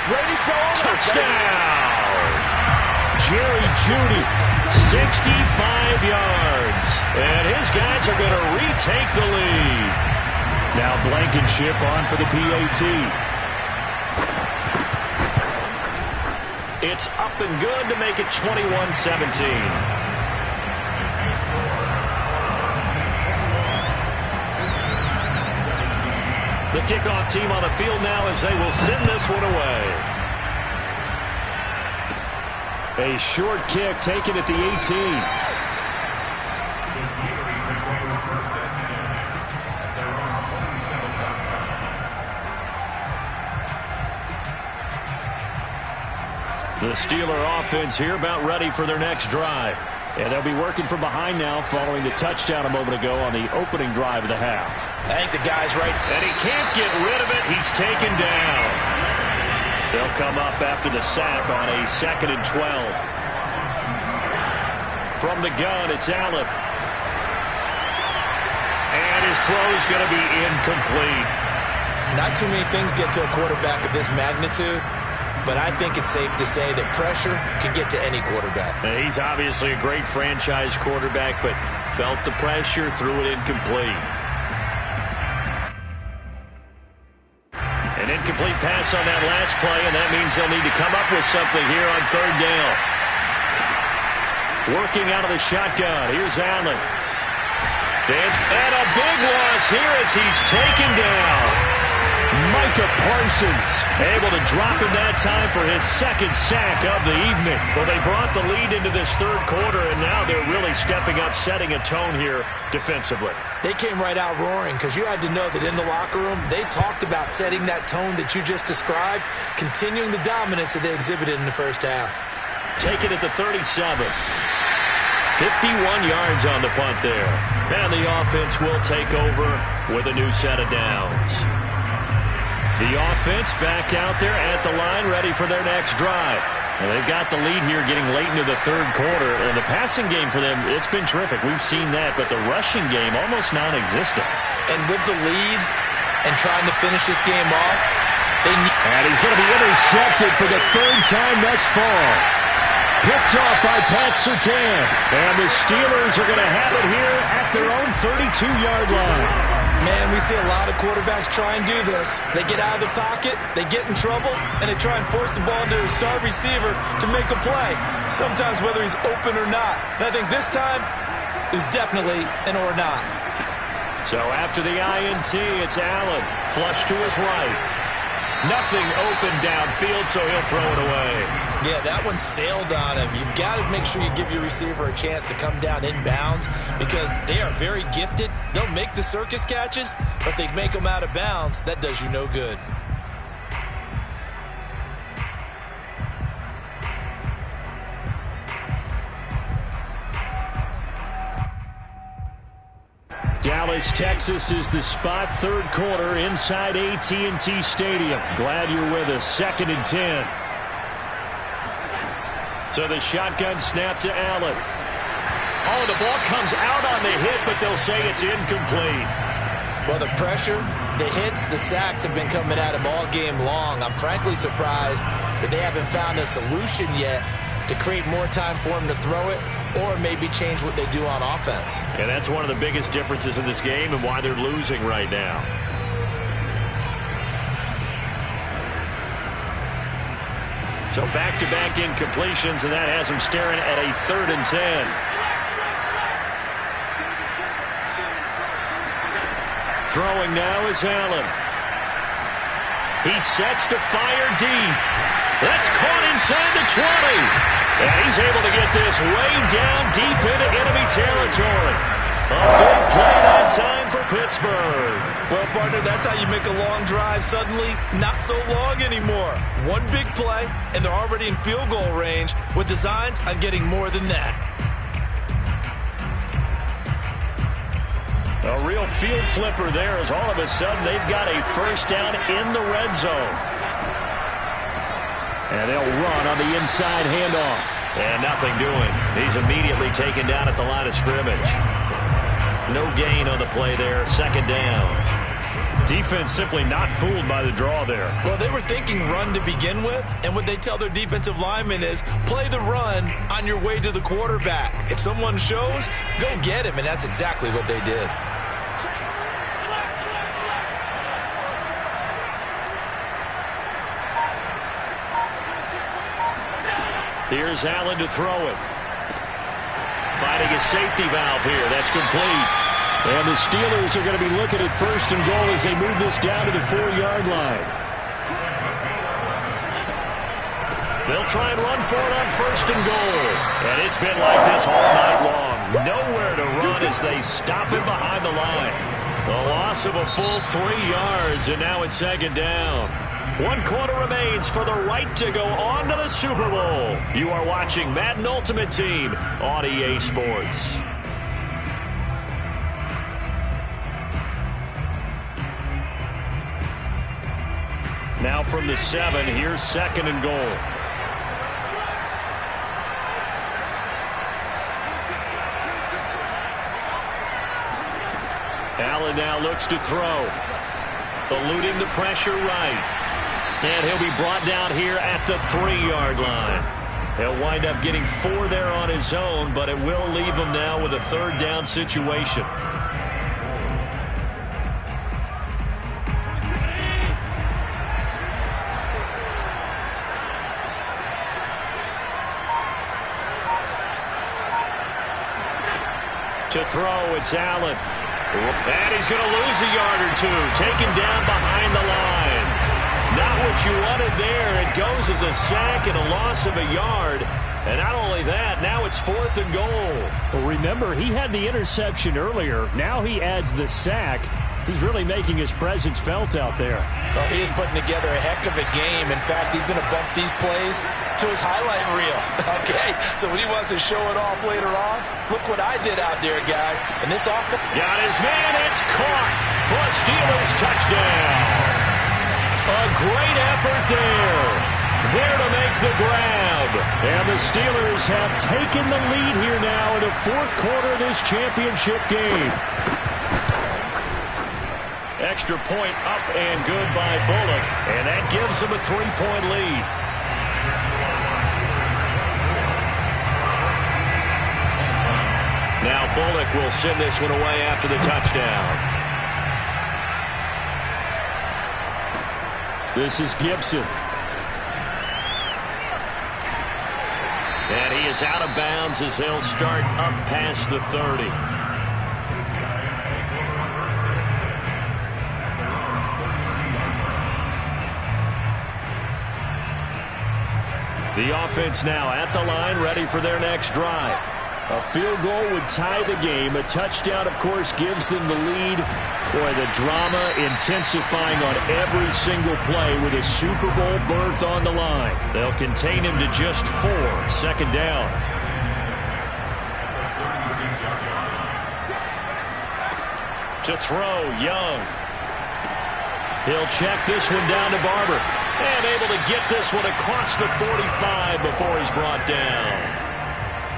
Ready, show. Touchdown! Jerry Jeudy, 65 yards. And his guys are going to retake the lead. Now Blankenship on for the PAT. It's up and good to make it 21-17. The kickoff team on the field now as they will send this one away. A short kick taken at the 18. The Steeler offense here about ready for their next drive. And they'll be working from behind now following the touchdown a moment ago on the opening drive of the half. I think the guy's right. And he can't get rid of it. He's taken down. They'll come up after the sack on a 2nd and 12. From the gun, it's Allen. And his throw's going to be incomplete. Not too many things get to a quarterback of this magnitude, but I think it's safe to say that pressure can get to any quarterback. He's obviously a great franchise quarterback, but felt the pressure, threw it incomplete. An incomplete pass on that last play, and that means they'll need to come up with something here on 3rd down. Working out of the shotgun. Here's Allen. And a big loss here as he's taken down. Micah Parsons able to drop him that time for his 2nd sack of the evening. Well, they brought the lead into this 3rd quarter, and now they're really stepping up, setting a tone here defensively. They came right out roaring because you had to know that in the locker room, they talked about setting that tone that you just described, continuing the dominance that they exhibited in the first half. Take it at the 37. 51 yards on the punt there. And the offense will take over with a new set of downs. The offense back out there at the line, ready for their next drive. And they've got the lead here getting late into the 3rd quarter. And the passing game for them, it's been terrific. We've seen that. But the rushing game, almost non-existent. And with the lead and trying to finish this game off, they need... And he's going to be intercepted for the 3rd time thus far. Picked off by Pat Surtain. And the Steelers are going to have it here at their own 32-yard line. Man, we see a lot of quarterbacks try and do this. They get out of the pocket, they get in trouble, and they try and force the ball into their star receiver to make a play, sometimes whether he's open or not. And I think this time, it was definitely an or not. So after the INT, it's Allen. Flush to his right. Nothing open downfield, so he'll throw it away. Yeah, that one sailed on him. You've got to make sure you give your receiver a chance to come down inbounds because they are very gifted. They'll make the circus catches, but they make them out of bounds. That does you no good. Dallas, Texas is the spot. Third quarter inside AT&T Stadium. Glad you're with us. 2nd and 10. So the shotgun snap to Allen. Oh, the ball comes out on the hit, but they'll say it's incomplete. Well, the pressure, the hits, the sacks have been coming at him all game long. I'm frankly surprised that they haven't found a solution yet to create more time for him to throw it or maybe change what they do on offense. And that's one of the biggest differences in this game and why they're losing right now. So back-to-back incompletions, and that has him staring at a 3rd and 10. Throwing now is Allen. He sets to fire deep. That's caught inside the 20. And he's able to get this way down deep into enemy territory. A big play that time for Pittsburgh. Well, partner, that's how you make a long drive suddenly not so long anymore. One big play, and they're already in field goal range with designs on getting more than that. A real field flipper there as all of a sudden they've got a first down in the red zone. And they'll run on the inside handoff. And nothing doing. He's immediately taken down at the line of scrimmage. No gain on the play there. 2nd down. Defense simply not fooled by the draw there. Well, they were thinking run to begin with, and what they tell their defensive linemen is play the run on your way to the quarterback. If someone shows, go get him, and that's exactly what they did. Here's Allen to throw it. Finding a safety valve here. That's complete. And the Steelers are going to be looking at 1st and goal as they move this down to the 4-yard line. They'll try and run for it on 1st and goal. And it's been like this all night long. Nowhere to run as they stop him behind the line. The loss of a full 3 yards, and now it's 2nd down. 1 quarter remains for the right to go on to the Super Bowl. You are watching Madden Ultimate Team on EA Sports. Now from the 7, here's 2nd and goal. Allen now looks to throw. Eluding the pressure right. And he'll be brought down here at the 3-yard line. He'll wind up getting 4 there on his own, but it will leave him now with a 3rd down situation. To throw, it's Allen. And he's going to lose a yard or 2, taken down behind the line. Not what you wanted there. It goes as a sack and a loss of a yard. And not only that, now it's 4th and goal. Well, remember, he had the interception earlier. Now he adds the sack. He's really making his presence felt out there. Well, he is putting together a heck of a game. In fact, he's going to bump these plays to his highlight reel. Okay, so when he wants to show it off later on, look what I did out there, guys. And this offense got his man. It's caught for a Steelers touchdown. A great effort there. There to make the grab. And the Steelers have taken the lead here now in the 4th quarter of this championship game. Extra point up and good by Bullock. And that gives him a 3-point lead. Now Bullock will send this one away after the touchdown. This is Gibson. And he is out of bounds as they'll start up past the 30. The offense now at the line, ready for their next drive. A field goal would tie the game. A touchdown, of course, gives them the lead. Boy, the drama intensifying on every single play with a Super Bowl berth on the line. They'll contain him to just 4. 2nd down. To throw, Young. He'll check this one down to Barber. And able to get this one across the 45 before he's brought down.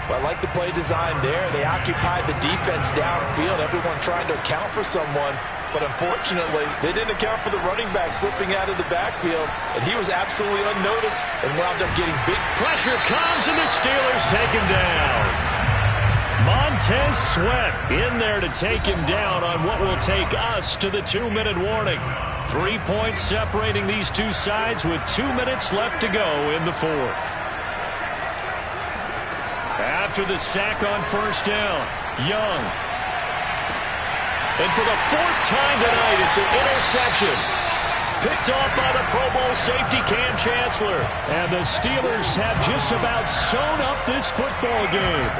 Well, I like the play design there. They occupied the defense downfield, everyone trying to account for someone. But unfortunately, they didn't account for the running back slipping out of the backfield. And he was absolutely unnoticed and wound up getting big. Pressure comes, and the Steelers take him down. Montez Sweat in there to take him down on what will take us to the 2-minute warning. 3 points separating these two sides with 2 minutes left to go in the fourth. After the sack on first down, Young. And for the fourth time tonight, it's an interception. Picked off by the Pro Bowl safety Cam Chancellor. And the Steelers have just about sewn up this football game.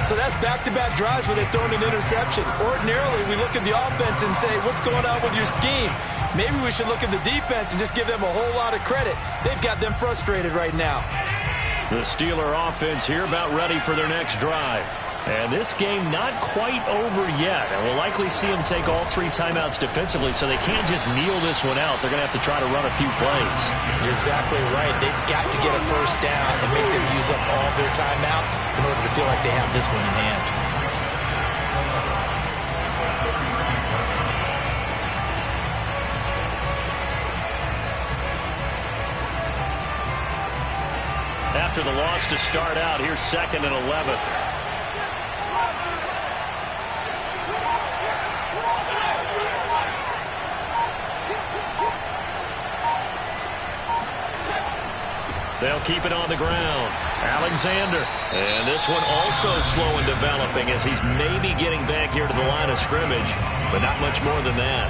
So that's back-to-back drives where they've thrown an interception. Ordinarily, we look at the offense and say, what's going on with your scheme? Maybe we should look at the defense and just give them a whole lot of credit. They've got them frustrated right now. The Steeler offense here about ready for their next drive. And this game not quite over yet. And we'll likely see them take all 3 timeouts defensively, so they can't just kneel this one out. They're going to have to try to run a few plays. You're exactly right. They've got to get a first down and make them use up all their timeouts in order to feel like they have this one in hand. After the loss to start out, here's 2nd and 11. They'll keep it on the ground. Alexander. And this one also slow in developing as he's maybe getting back here to the line of scrimmage, but not much more than that.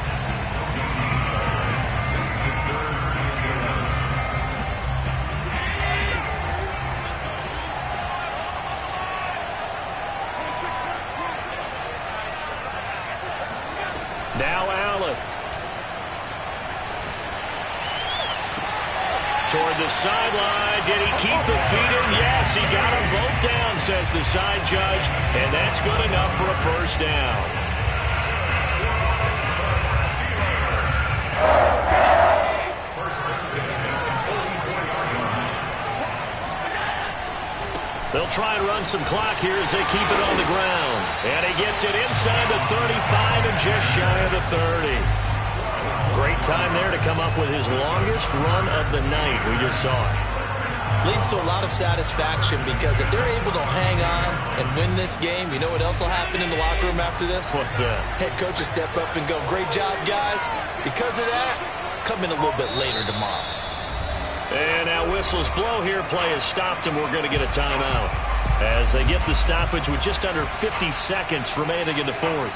Now Allen. Toward the sideline. Did he keep the feet in? Yes, he got them both down, says the side judge. And that's good enough for a first down. They'll try and run some clock here as they keep it on the ground. And he gets it inside the 35 and just shy of the 30. Great time there to come up with his longest run of the night. We just saw it. Leads to a lot of satisfaction because if they're able to hang on and win this game, you know what else will happen in the locker room after this? What's that? Head coach will step up and go, great job, guys. Because of that, come in a little bit later tomorrow. And now whistles blow here. Play has stopped, and we're going to get a timeout as they get the stoppage with just under 50 seconds remaining in the fourth.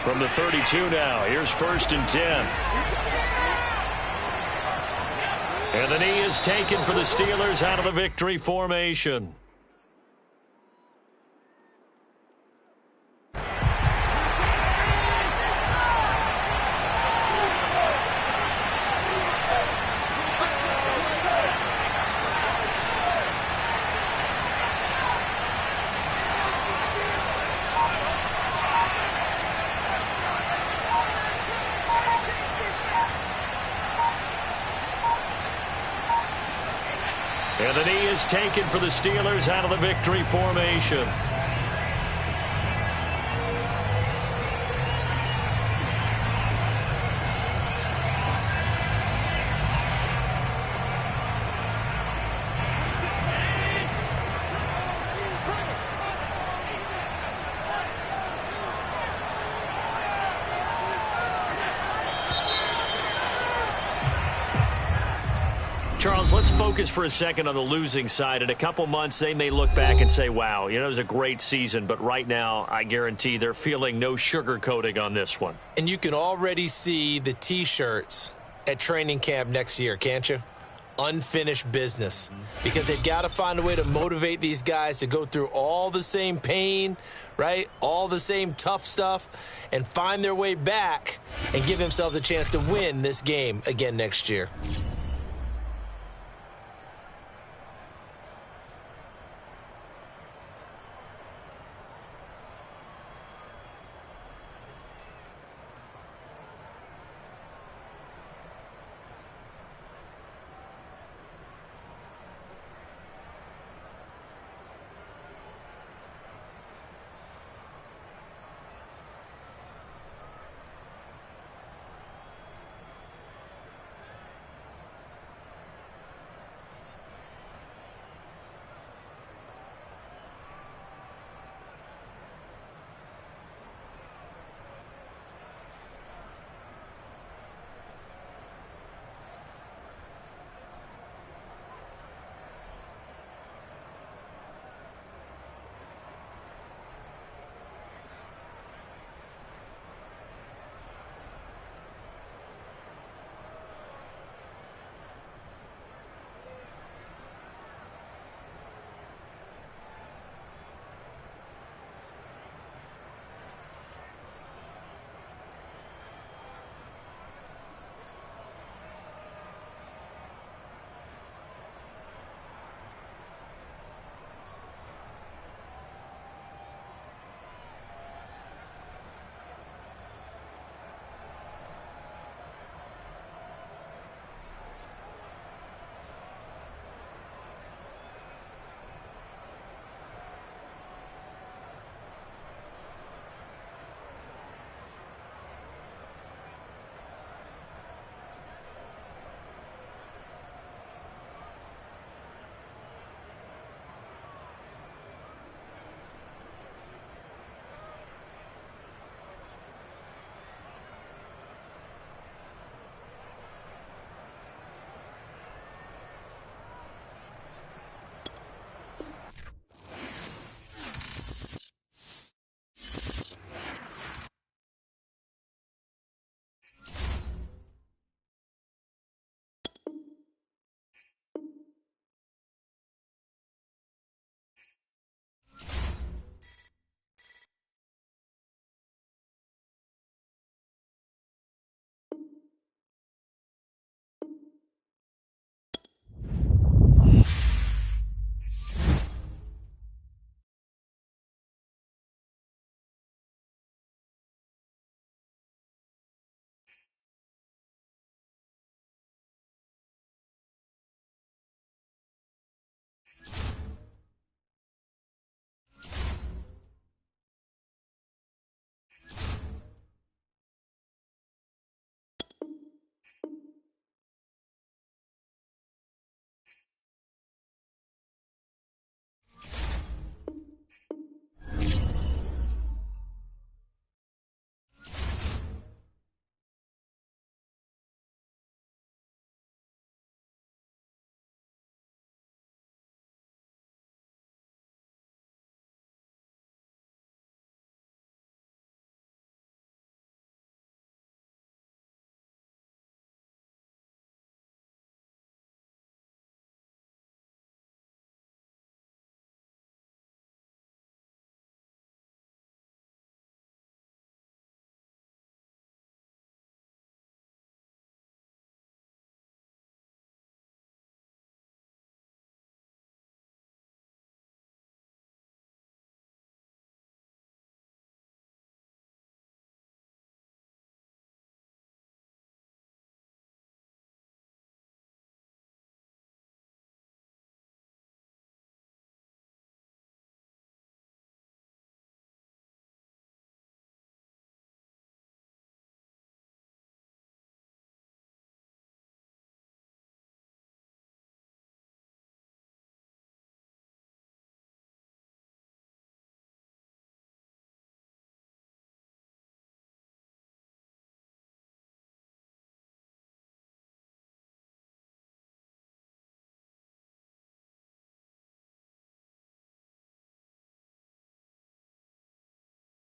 From the 32 now, here's 1st and 10. And the knee is taken for the Steelers out of the victory formation. And the knee is taken for the Steelers out of the victory formation. Charles, let's focus for a second on the losing side. In a couple months, they may look back and say, wow, you know, it was a great season. But right now, I guarantee they're feeling no sugarcoating on this one. And you can already see the T-shirts at training camp next year, can't you? Unfinished business. Because they've got to find a way to motivate these guys to go through all the same pain, right? All the same tough stuff, and find their way back and give themselves a chance to win this game again next year.